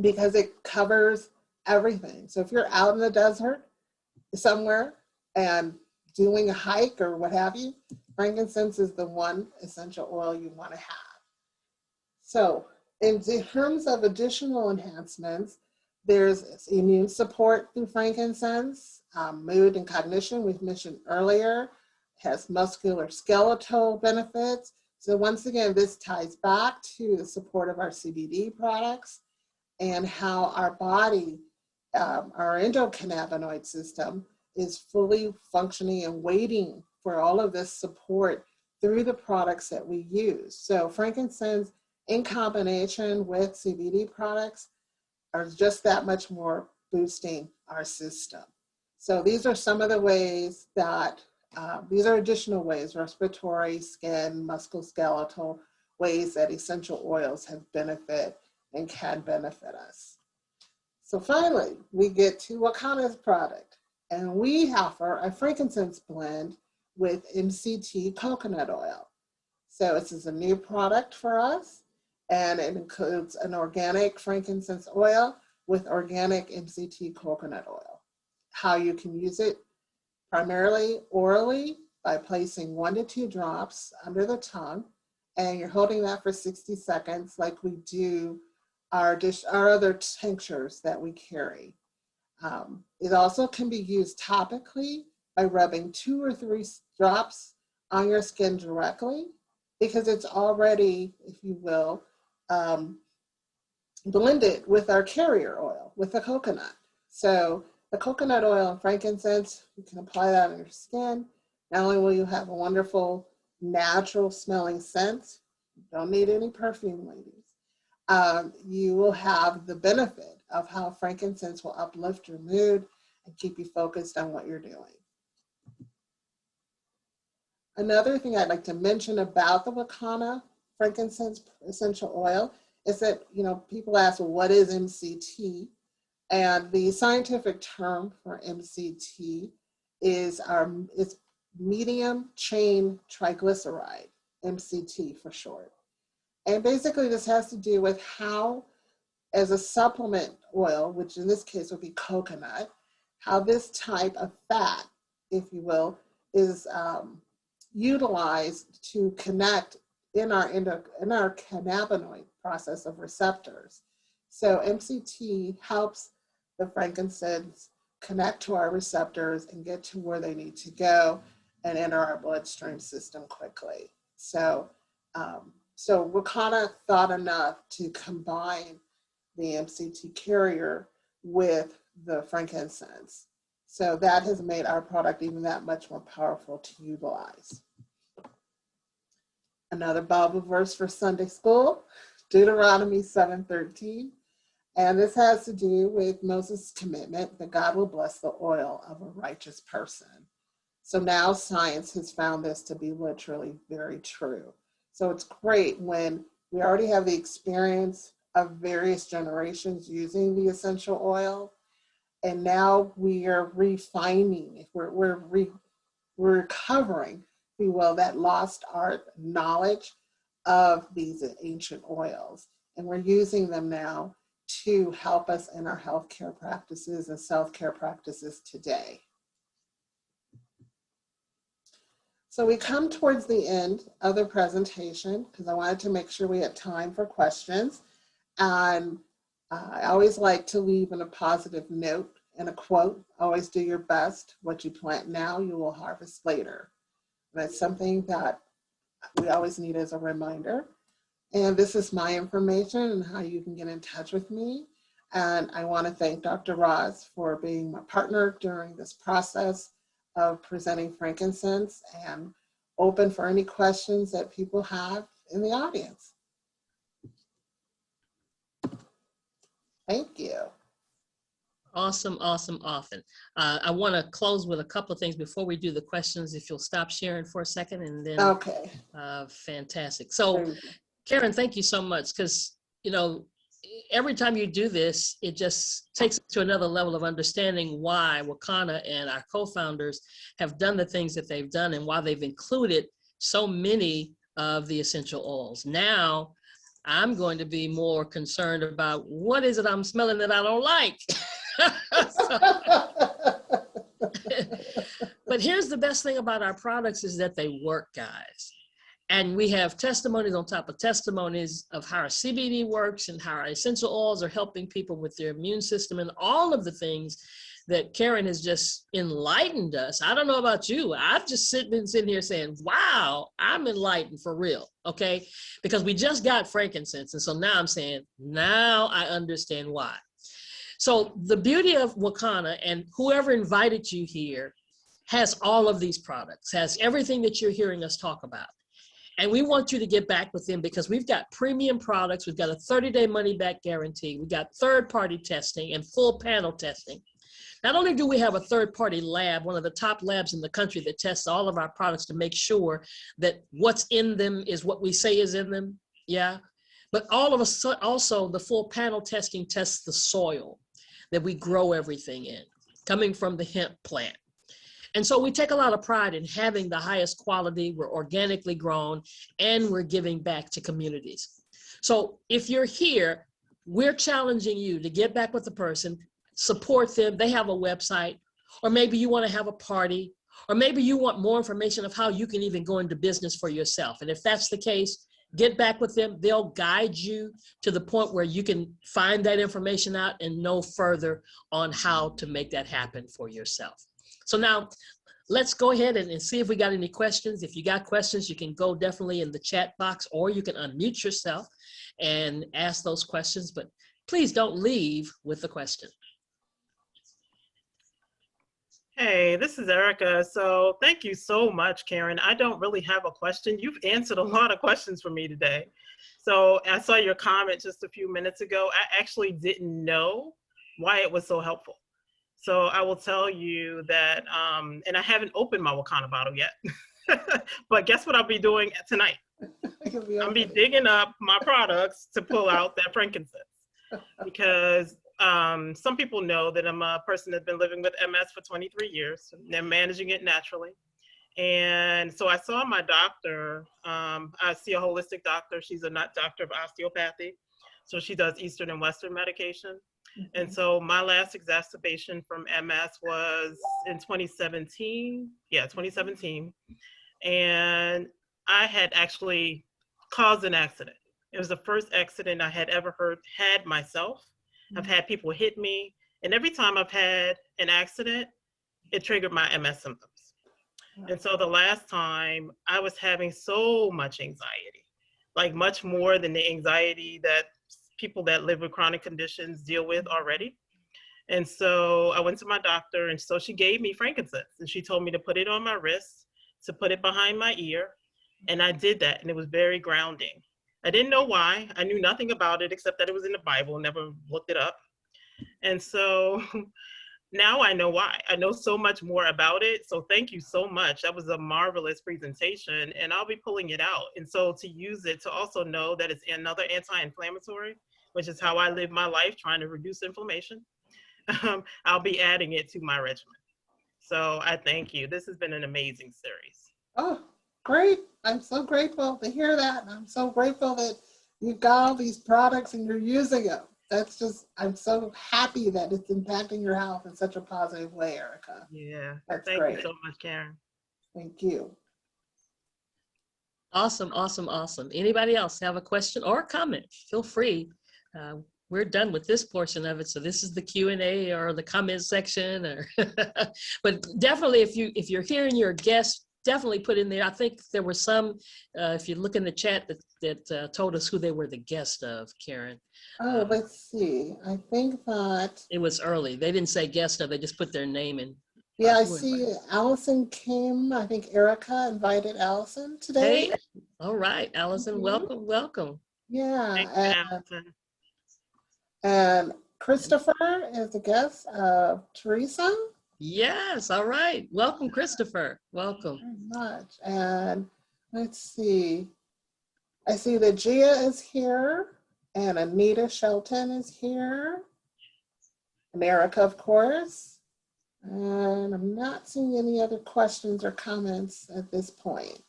because it covers everything. So if you're out in the desert somewhere and doing a hike or what have you, frankincense is the one essential oil you want to have. So in terms of additional enhancements, there's immune support through frankincense, mood and cognition we've mentioned earlier, has musculoskeletal benefits. So once again, this ties back to the support of our CBD products and how our body, our endocannabinoid system, is fully functioning and waiting for all of this support through the products that we use. So frankincense in combination with CBD products are just that much more boosting our system. So these are some of the ways that, these are additional ways, respiratory, skin, musculoskeletal ways that essential oils have benefit and can benefit us. So finally, we get to WAKANNA's product, and we offer a frankincense blend with MCT coconut oil. So this is a new product for us, and it includes an organic frankincense oil with organic MCT coconut oil. How you can use it: primarily orally by placing 1 to 2 drops under the tongue, and you're holding that for 60 seconds like we do our other tinctures that we carry. It also can be used topically by rubbing 2 or 3 drops on your skin directly, because it's already, if you will, blended with our carrier oil, with the coconut. So the coconut oil and frankincense, you can apply that on your skin. Not only will you have a wonderful natural smelling scent, you don't need any perfume, ladies. You will have the benefit of how frankincense will uplift your mood and keep you focused on what you're doing. Another thing I'd like to mention about the WAKANNA frankincense essential oil is that, people ask, well, what is MCT? And the scientific term for MCT is it's medium chain triglyceride, MCT for short. And basically this has to do with how, as a supplement oil, which in this case would be coconut, how this type of fat, if you will, is utilized to connect in our cannabinoid process of receptors. So MCT helps the frankincense connect to our receptors and get to where they need to go and enter our bloodstream system quickly. So, so WAKANNA thought enough to combine the MCT carrier with the frankincense. So that has made our product even that much more powerful to utilize. Another Bible verse for Sunday school, Deuteronomy 7:13. And this has to do with Moses' commitment that God will bless the oil of a righteous person. So now science has found this to be literally very true. So it's great when we already have the experience of various generations using the essential oil, and now we are refining, we're recovering, if you will, that lost art knowledge of these ancient oils. And we're using them now to help us in our healthcare practices and self-care practices today. So we come towards the end of the presentation because I wanted to make sure we had time for questions. And I always like to leave in a positive note and a quote: always do your best. What you plant now, you will harvest later. And that's something that we always need as a reminder. And this is my information and how you can get in touch with me. And I want to thank Dr. Roz for being my partner during this process of presenting frankincense, and open for any questions that people have in the audience. Thank you. Awesome, awesome, awesome. I want to close with a couple of things before we do the questions, if you'll stop sharing for a second, and then Okay. Fantastic. So Karen, thank you so much, because you know, every time you do this, it just takes us to another level of understanding why WAKANNA and our co-founders have done the things that they've done and why they've included so many of the essential oils. Now, I'm going to be more concerned about what is it I'm smelling that I don't like. But here's the best thing about our products is that they work, guys. And we have testimonies on top of testimonies of how our CBD works and how our essential oils are helping people with their immune system and all of the things that Karen has just enlightened us. I don't know about you. I've just been sitting here saying, wow, I'm enlightened for real, okay? Because we just got frankincense. And so now I'm saying, now I understand why. So the beauty of WAKANNA, and whoever invited you here, has all of these products, has everything that you're hearing us talk about. And we want you to get back with them because we've got premium products. We've got a 30-day money-back guarantee. We've got third-party testing and full panel testing. Not only do we have a third-party lab, one of the top labs in the country that tests all of our products to make sure that what's in them is what we say is in them, yeah? But all of us, also the full panel testing tests the soil that we grow everything in, coming from the hemp plant. And so we take a lot of pride in having the highest quality, we're organically grown, and we're giving back to communities. So if you're here, we're challenging you to get back with the person, support them. They have a website, or maybe you want to have a party, or maybe you want more information of how you can even go into business for yourself. And if that's the case, get back with them. They'll guide you to the point where you can find that information out and know further on how to make that happen for yourself. So now let's go ahead and see if we got any questions. If you got questions, you can go definitely in the chat box, or you can unmute yourself and ask those questions, but please don't leave with a question. Hey, this is Erica. So thank you so much, Karen. I don't really have a question. You've answered a lot of questions for me today. So I saw your comment just a few minutes ago. I actually didn't know why it was so helpful. So I will tell you that, and I haven't opened my WAKANNA bottle yet, but guess what I'll be doing tonight? I'll be digging up my products to pull out that frankincense, because some people know that I'm a person that's been living with MS for 23 years and managing it naturally. And so I saw my doctor, I see a holistic doctor. She's a doctor of osteopathy. So she does Eastern and Western medication. And so my last exacerbation from MS was in 2017. Yeah, 2017. And I had actually caused an accident. It was the first accident I had ever had myself. I've had people hit me. And every time I've had an accident, it triggered my MS symptoms. And so the last time I was having so much anxiety, like much more than the anxiety that people that live with chronic conditions deal with already. And so I went to my doctor, and so she gave me frankincense, and she told me to put it on my wrist, to put it behind my ear. And I did that, and it was very grounding. I didn't know why. I knew nothing about it except that it was in the Bible, never looked it up. And so now I know why. I know so much more about it. So thank you so much. That was a marvelous presentation, and I'll be pulling it out. And so to use it, to also know that it's another anti-inflammatory, which is how I live my life, trying to reduce inflammation. I'll be adding it to my regimen. So I thank you. This has been an amazing series. Oh, great. I'm so grateful to hear that. And I'm so grateful that you've got all these products and you're using them. That's just, I'm so happy that it's impacting your health in such a positive way, Erica. Yeah. That's Thank great. you so much, Karen. Thank you. Awesome, awesome, awesome. Anybody else have a question or a comment? Feel free. We're done with this portion of it, so this is the Q&A or the comment section. Or but definitely, if you're hearing your guest, definitely put in there. I think there were some, if you look in the chat, that told us who they were the guest of, Karen. Oh, let's see. I think that it was early. They didn't say guest of, they just put their name in. Yeah, I see Allison Kim. I think Erica invited Allison today. Hey, all right, Allison, welcome, welcome. Yeah, Thank you, Allison. And Christopher is a guest of Teresa. Yes, all right. Welcome, Christopher. Welcome. Very much. And let's see. I see that Gia is here, and Anita Shelton is here, and Erica, of course. And I'm not seeing any other questions or comments at this point.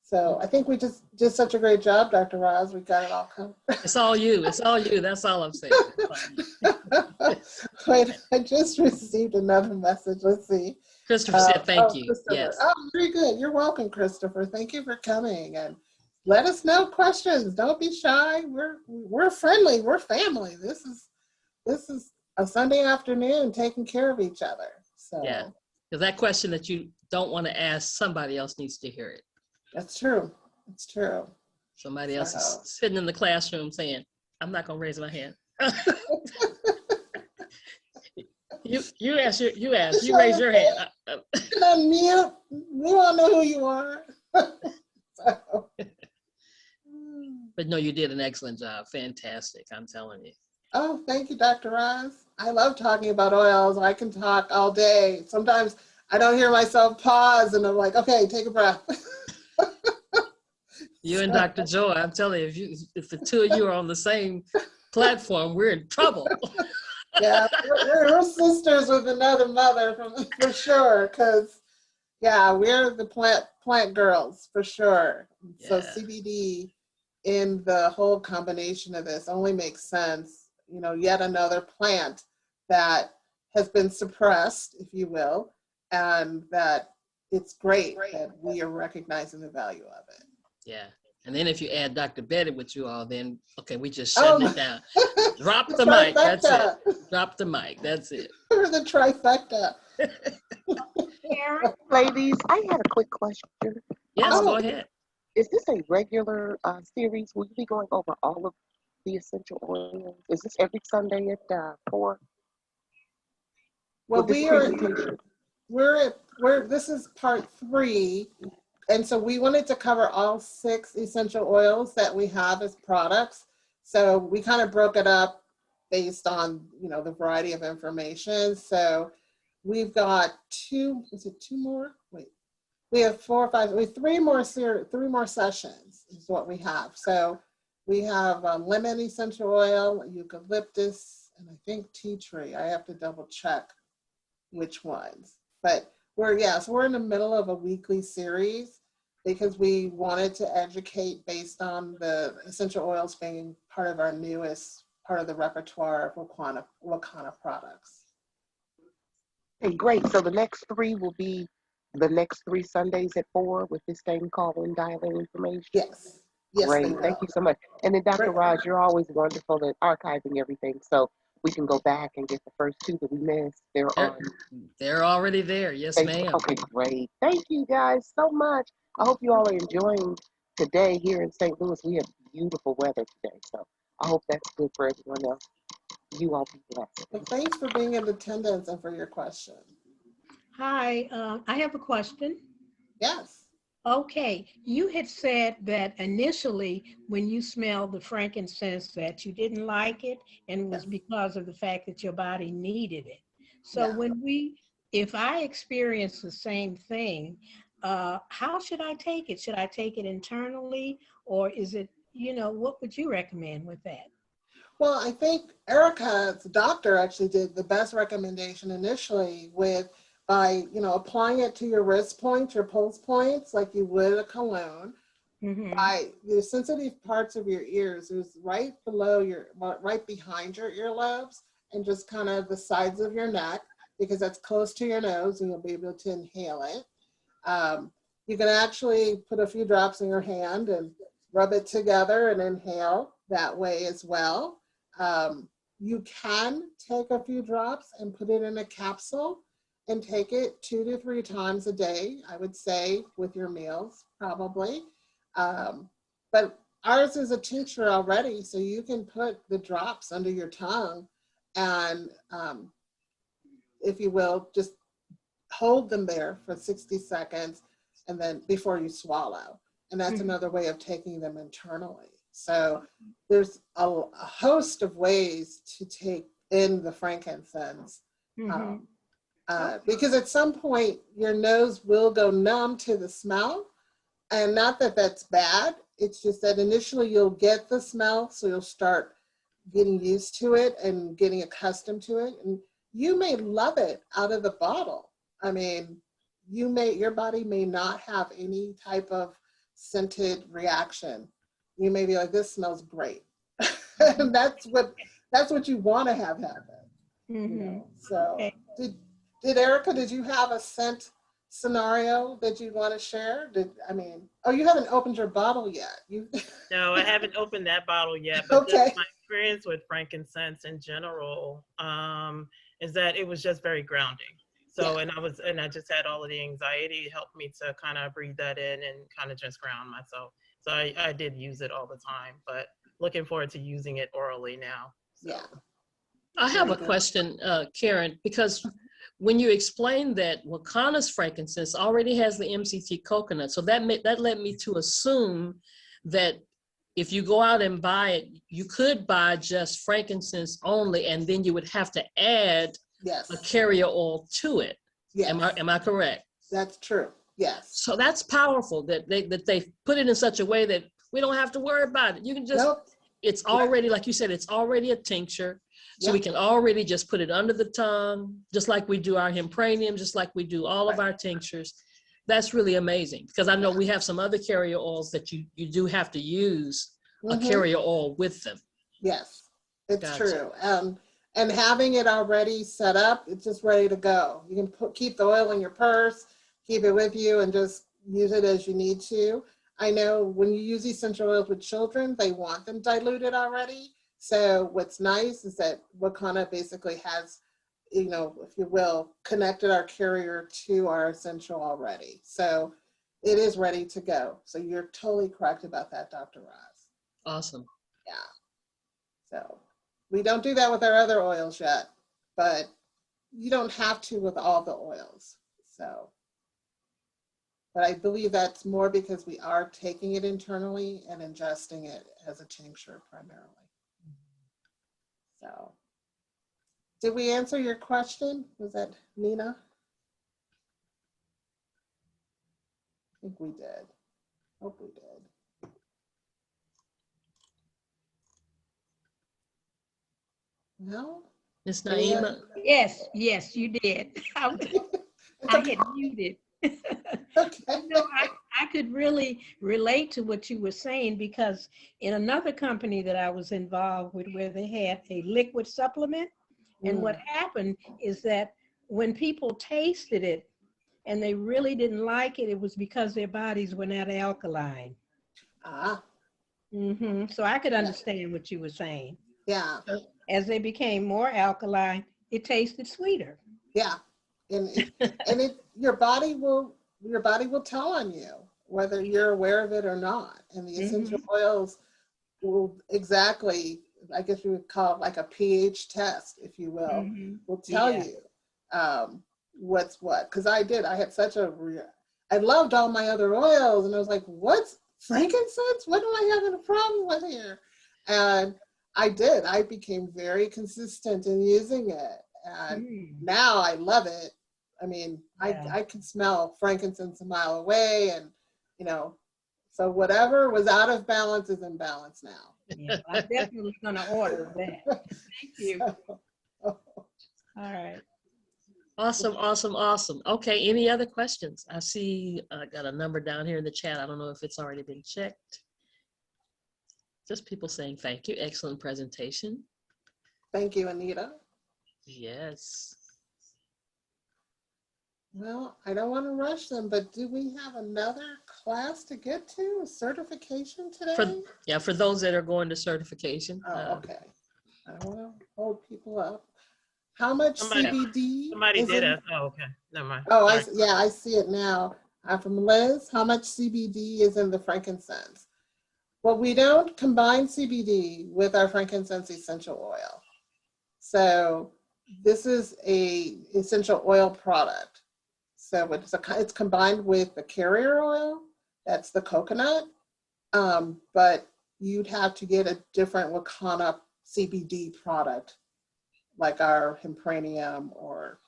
So I think we just did such a great job, Dr. Roz. We got it all covered. It's all you. It's all you. That's all I'm saying. Wait, I just received another message. Let's see. Christopher said thank you. Yes. Oh, very good. You're welcome, Christopher. Thank you for coming. And let us know questions. Don't be shy. We're friendly. We're family. This is a Sunday afternoon taking care of each other. So yeah, because that question that you don't want to ask, somebody else needs to hear it. That's true. It's true. Somebody else is sitting in the classroom saying, I'm not going to raise my hand. you raise your hand. Unmute. We all know who you are. So. But no, you did an excellent job. Fantastic. I'm telling you. Oh, thank you, Dr. Roz. I love talking about oils. I can talk all day. Sometimes I don't hear myself pause and I'm like, okay, take a breath. You and Dr. Joy, I'm telling you, if the two of you are on the same platform, we're in trouble. Yeah, we're sisters with another mother for sure. Because, yeah, we're the plant girls for sure. Yeah. So CBD in the whole combination of this only makes sense. You know, yet another plant that has been suppressed, if you will, and that it's great that we are recognizing the value of it. Yeah. And then if you add Dr. Betty with you all, then, okay, we just shutting it down. Drop the mic. That's it. Drop the mic. That's it. We're the trifecta. Karen, ladies, I had a quick question. Yes, go ahead. Is this a regular series? Will you be going over all of the essential oils? Is this every Sunday at 4? Well, this is part 3. And so we wanted to cover all 6 essential oils that we have as products. So we kind of broke it up based on, you know, the variety of information. So we've got 2 more? Wait, we have 4 or 5, we have 3 more sessions is what we have. So we have lemon essential oil, eucalyptus, and I think tea tree. I have to double check which ones. But we're in the middle of a weekly series because we wanted to educate based on the essential oils being part of our newest part of the repertoire of WAKANNA products. Okay, great. So the next three will be the next 3 Sundays at 4 with this same call-in dial-in information. Yes. Yes, Great. they will. Thank you so much. And then Dr. Great. Raj, you're always wonderful at archiving everything, so we can go back and get the first 2 that we missed. They're on They're already there. Yes, Facebook. ma'am. Okay, great. Thank you guys so much. I hope you all are enjoying today here in St. Louis. We have beautiful weather today, so I hope that's good for everyone else. You all be blessed. Well, thanks for being in attendance and for your question. Hi, I have a question. Yes. Okay, you had said that initially when you smelled the frankincense that you didn't like it and it was because of the fact that your body needed it. So if I experience the same thing, how should I take it? Should I take it internally, or is it, what would you recommend with that? Well, I think Erica's doctor actually did the best recommendation initially by applying it to your wrist points, your pulse points, like you would a cologne. By the sensitive parts of your ears, it was right behind your earlobes, and just kind of the sides of your neck, because that's close to your nose and you'll be able to inhale it. You can actually put a few drops in your hand and rub it together and inhale that way as well. You can take a few drops and put it in a capsule and take it 2 to 3 times a day, I would say, with your meals, probably. But ours is a tincture already, so you can put the drops under your tongue and, if you will, just hold them there for 60 seconds and then before you swallow. And that's another way of taking them internally. So there's a host of ways to take in the frankincense. Because at some point your nose will go numb to the smell, and not that that's bad, it's just that initially you'll get the smell, so you'll start getting used to it and getting accustomed to it, and you may love it out of the bottle. I mean, your body may not have any type of scented reaction. You may be like, this smells great. And that's what you want to have happen. So did Erica, did you have a scent scenario that you want to share? You haven't opened your bottle yet. No, I haven't opened that bottle yet, but Okay. just my experience with frankincense in general is that it was just very grounding. So, and I just had all of the anxiety. It helped me to kind of breathe that in and kind of just ground myself. So I did use it all the time, but looking forward to using it orally now. So. Yeah. I have a question, Karen, because when you explained that WAKANNA's frankincense already has the MCT coconut, so that led me to assume that if you go out and buy it, you could buy just frankincense only, and then you would have to add a carrier oil to it. Yes. Am I correct? That's true. Yes. So that's powerful that they put it in such a way that we don't have to worry about it. You can just, it's already, like you said, it's already a tincture. So we can already just put it under the tongue, just like we do our Hempranium, just like we do all of our tinctures. That's really amazing, because I know we have some other carrier oils that you do have to use a carrier oil with them. Yes, it's true. And having it already set up, it's just ready to go. You can keep the oil in your purse, keep it with you, and just use it as you need to. I know when you use essential oils with children, they want them diluted already. So what's nice is that WAKANNA basically has, if you will, connected our carrier to our essential already. So it is ready to go. So you're totally correct about that, Dr. Ross. Awesome. Yeah. So we don't do that with our other oils yet, but you don't have to with all the oils. So, but I believe that's more because we are taking it internally and ingesting it as a tincture primarily. So, did we answer your question? Was that Nina? I think we did. Hope we did. No? Miss Naima? Yes, you did. I had muted. Okay. I could really relate to what you were saying, because in another company that I was involved with, where they had a liquid supplement, and what happened is that when people tasted it and they really didn't like it, it was because their bodies were not alkaline. Ah, So I could understand what you were saying. yeah, As they became more alkaline, it tasted sweeter. yeah. And your body will tell on you whether you're aware of it or not. And the essential oils will exactly, I guess you would call it like a pH test, if you will tell you what's what. Because I had I loved all my other oils, and I was like, what's frankincense? What am I having a problem with here? And I became very consistent in using it. And now I love it. I mean, I can smell frankincense a mile away, and so whatever was out of balance is in balance now. Yeah, I'm definitely gonna order that. Thank you. All right. Awesome, awesome, awesome. Okay, any other questions? I see I got a number down here in the chat. I don't know if it's already been checked. Just people saying thank you. Excellent presentation. Thank you, Anita. Yes. Well, I don't want to rush them, but do we have another class to get to? A certification today? For those that are going to certification. Oh, okay. I don't want to hold people up. How much CBD? Somebody did it. Oh, okay. Never mind. Oh, I see it now. From Liz, how much CBD is in the frankincense? Well, we don't combine CBD with our frankincense essential oil. So this is a essential oil product. So it's combined with the carrier oil, that's the coconut, but you'd have to get a different WAKANNA CBD product, like our Hempranium, or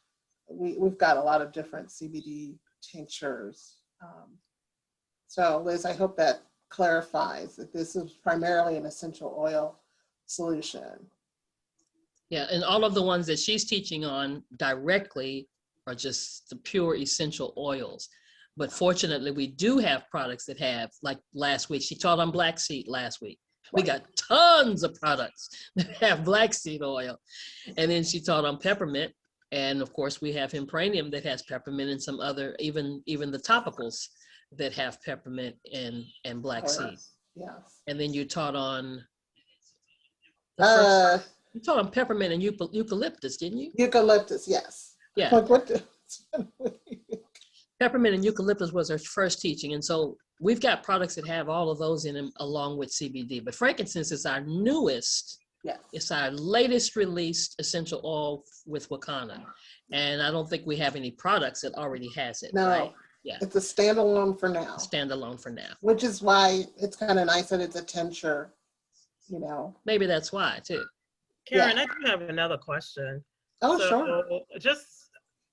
we've got a lot of different CBD tinctures. So Liz, I hope that clarifies that this is primarily an essential oil solution. Yeah, and all of the ones that she's teaching on directly are just the pure essential oils. But fortunately, we do have products that have, like last week, she taught on black seed last week. We got tons of products that have black seed oil. And then she taught on peppermint. And of course, we have Hempranium that has peppermint, and some other, even the topicals that have peppermint and black seed. Yes. And then you taught on, you taught on peppermint and eucalyptus, didn't you? Eucalyptus, yes. Yeah. Peppermint and eucalyptus was her first teaching. And so we've got products that have all of those in them along with CBD. But frankincense is our newest. Yes. It's our latest released essential oil with WAKANNA. And I don't think we have any products that already has it. No. Right? Yeah. It's a standalone for now. Standalone for now. Which is why it's kind of nice that it's a tincture, Maybe that's why too. Karen, I do have another question. Oh, so, sure. Just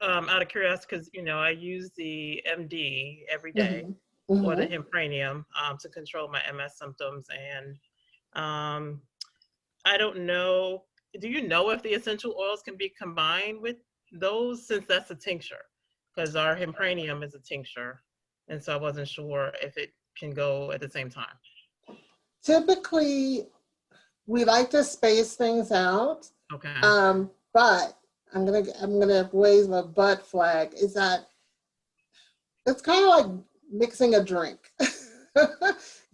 out of curiosity, because I use the MD every day, or the Hempranium, to control my MS symptoms, and I don't know. Do you know if the essential oils can be combined with those, since that's a tincture? Because our Hempranium is a tincture, and so I wasn't sure if it can go at the same time. Typically, we like to space things out. Okay. But I'm gonna wave a butt flag. Is that it's kind of like mixing a drink.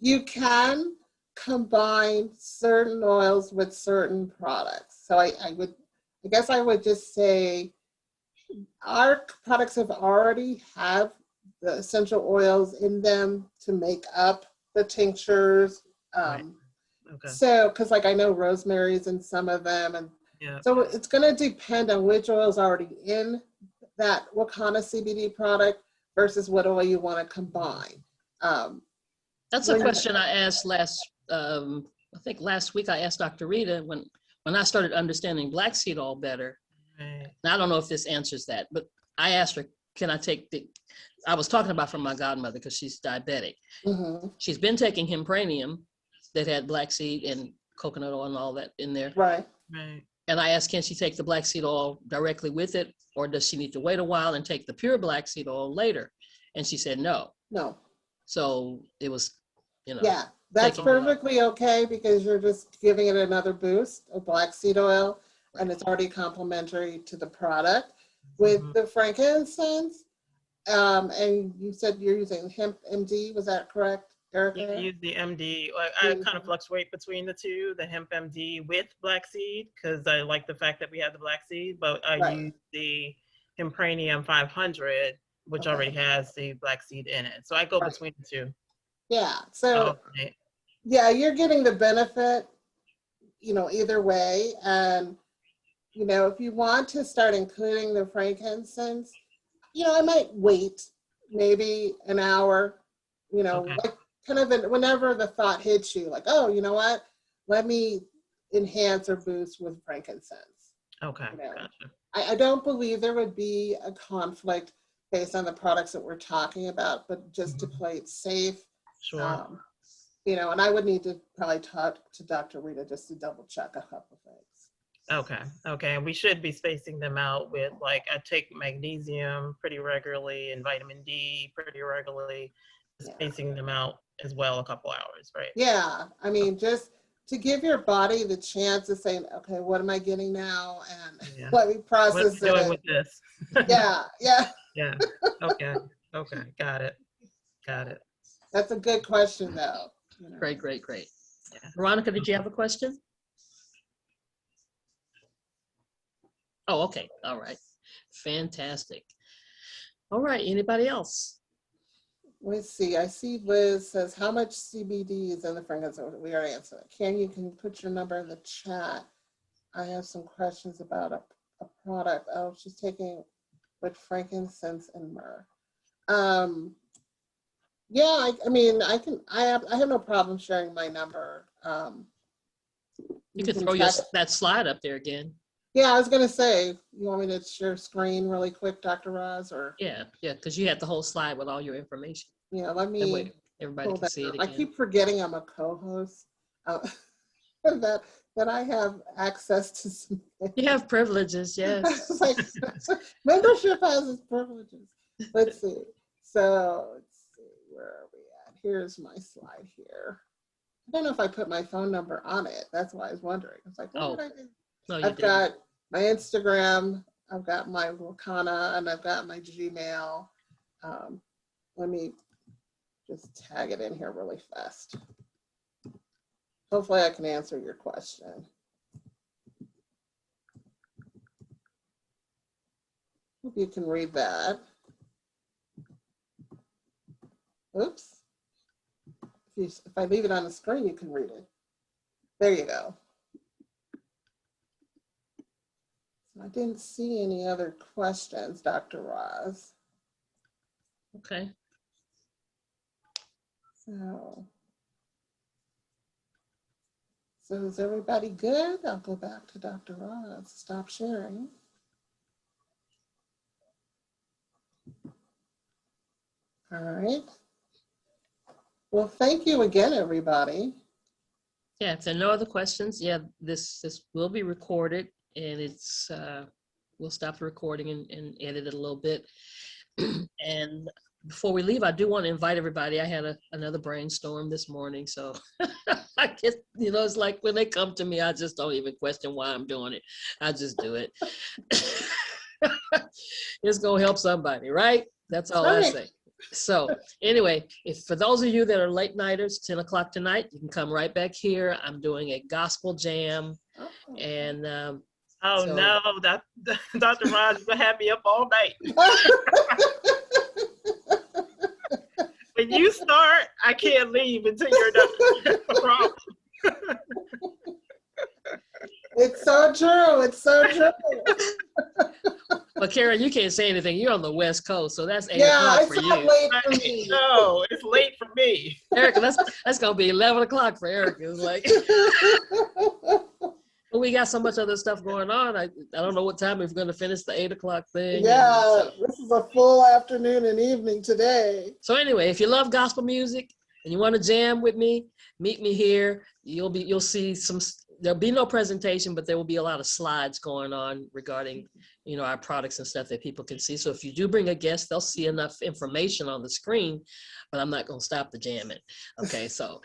You can combine certain oils with certain products. So I guess I would just say our products already have the essential oils in them to make up the tinctures. Right. Okay. So, because I know rosemary is in some of them, and so it's going to depend on which oil is already in that WAKANNA CBD product versus what oil you want to combine. That's a question I asked I think last week. I asked Dr. Rita when I started understanding black seed oil better. Right. Now, I don't know if this answers that, but I asked her, can I take I was talking about from my godmother because she's diabetic. She's been taking Hempranium that had black seed and coconut oil and all that in there. Right. Right. And I asked, can she take the black seed oil directly with it, or does she need to wait a while and take the pure black seed oil later? And she said no. No. So it was, you know. Yeah, that's taking it off. perfectly okay because you're just giving it another boost of black seed oil, and it's already complementary to the product. With the frankincense, and you said you're using hemp MD, was that correct, Erica? Yeah, I use the MD. I kind of fluctuate between the two, the hemp MD with black seed, because I like the fact that we have the black seed, but I use the Hempranium 500, which already has the black seed in it. So I go between the two. Yeah, so yeah, you're getting the benefit, you know, either way. And, you know, if you want to start including the frankincense, you know, I might wait maybe an hour, you know, like kind of whenever the thought hits you, like, oh, you know what, let me enhance or boost with frankincense. Okay, you know? gotcha. I don't believe there would be a conflict based on the products that we're talking about, but just to play it safe. Sure. You know, and I would need to probably talk to Dr. Rita just to double check a couple things. Okay. And we should be spacing them out with, like, I take magnesium pretty regularly and vitamin D pretty regularly, spacing them out as well a couple hours, right? Yeah, I mean, just to give your body the chance of saying, okay, what am I getting now? And let me process it. What am I doing with this? Yeah. Yeah, okay, got it. That's a good question, though. You know. Great. Yeah. Veronica, did you have a question? Oh, okay. All right. Fantastic. All right. Anybody else? Let's see. I see Liz says, how much CBD is in the frankincense? We already answered that. You can put your number in the chat. I have some questions about a product. Oh, she's taking with frankincense and myrrh. Yeah, I mean, I have no problem sharing my number. You can throw that slide up there again. Yeah, I was gonna say, you want me to share screen really quick, Dr. Roz, or? Yeah, because you had the whole slide with all your information. Yeah, let me. Everybody can see it again. I keep forgetting I'm a co-host. That I have access to some things. You have privileges, yes. Like, membership has its privileges. Let's see. So let's see, where are we at? Here's my slide here. I don't know if I put my phone number on it. That's why I was wondering. It's like, what did I do? No, I've got my Instagram, I've got my WAKANNA, and I've got my Gmail. Let me just tag it in here really fast. Hopefully I can answer your question. Hope you can read that. Oops. If I leave it on the screen, you can read it. There you go. I didn't see any other questions, Dr. Roz. Okay. So is everybody good? I'll go back to Dr. Roz. Stop sharing. All right. Well, thank you again, everybody. Yeah, if there are no other questions, yeah, this will be recorded, and it's we'll stop the recording and edit it a little bit. And before we leave, I do want to invite everybody. I had another brainstorm this morning, so I guess, you know, it's like when they come to me, I just don't even question why I'm doing it. I just do it. It's gonna help somebody, right? That's all I say. So anyway, if for those of you that are late nighters, 10 o'clock tonight, you can come right back here. I'm doing a gospel jam, and no, Dr. Rod, you're gonna have me up all night. When you start, I can't leave until you're done. It's so true. It's so true. But Karen, you can't say anything. You're on the West Coast, so that's 8 o'clock for you. Late for me. No, it's late for me. Erica, that's gonna be 11 o'clock for Erica. It's like, but we got so much other stuff going on. I don't know what time we're gonna finish the 8 o'clock thing. Yeah, this is a full afternoon and evening today. So anyway, if you love gospel music and you want to jam with me, meet me here. You'll see some. There'll be no presentation, but there will be a lot of slides going on regarding, you know, our products and stuff that people can see. So if you do bring a guest, they'll see enough information on the screen, but I'm not going to stop the jamming. Okay, so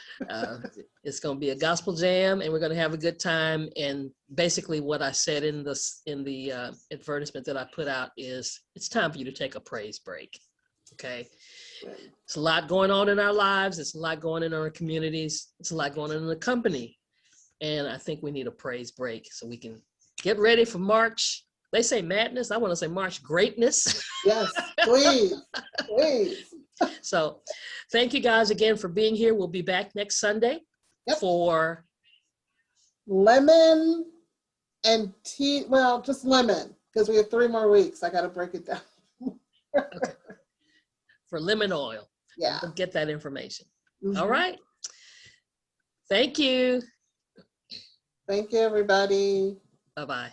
it's going to be a gospel jam, and we're going to have a good time. And basically, what I said in the advertisement that I put out is, it's time for you to take a praise break. Okay, it's a lot going on in our lives. It's a lot going on in our communities. It's a lot going on in the company, and I think we need a praise break so we can get ready for March. They say madness. I want to say March greatness. Yes, please, please. So thank you guys again for being here. We'll be back next Sunday for lemon and tea. Well, just lemon, because we have 3 more weeks. I got to break it down. Okay. For lemon oil. Yeah. We'll get that information. All right. Thank you. Thank you, everybody. Bye-bye.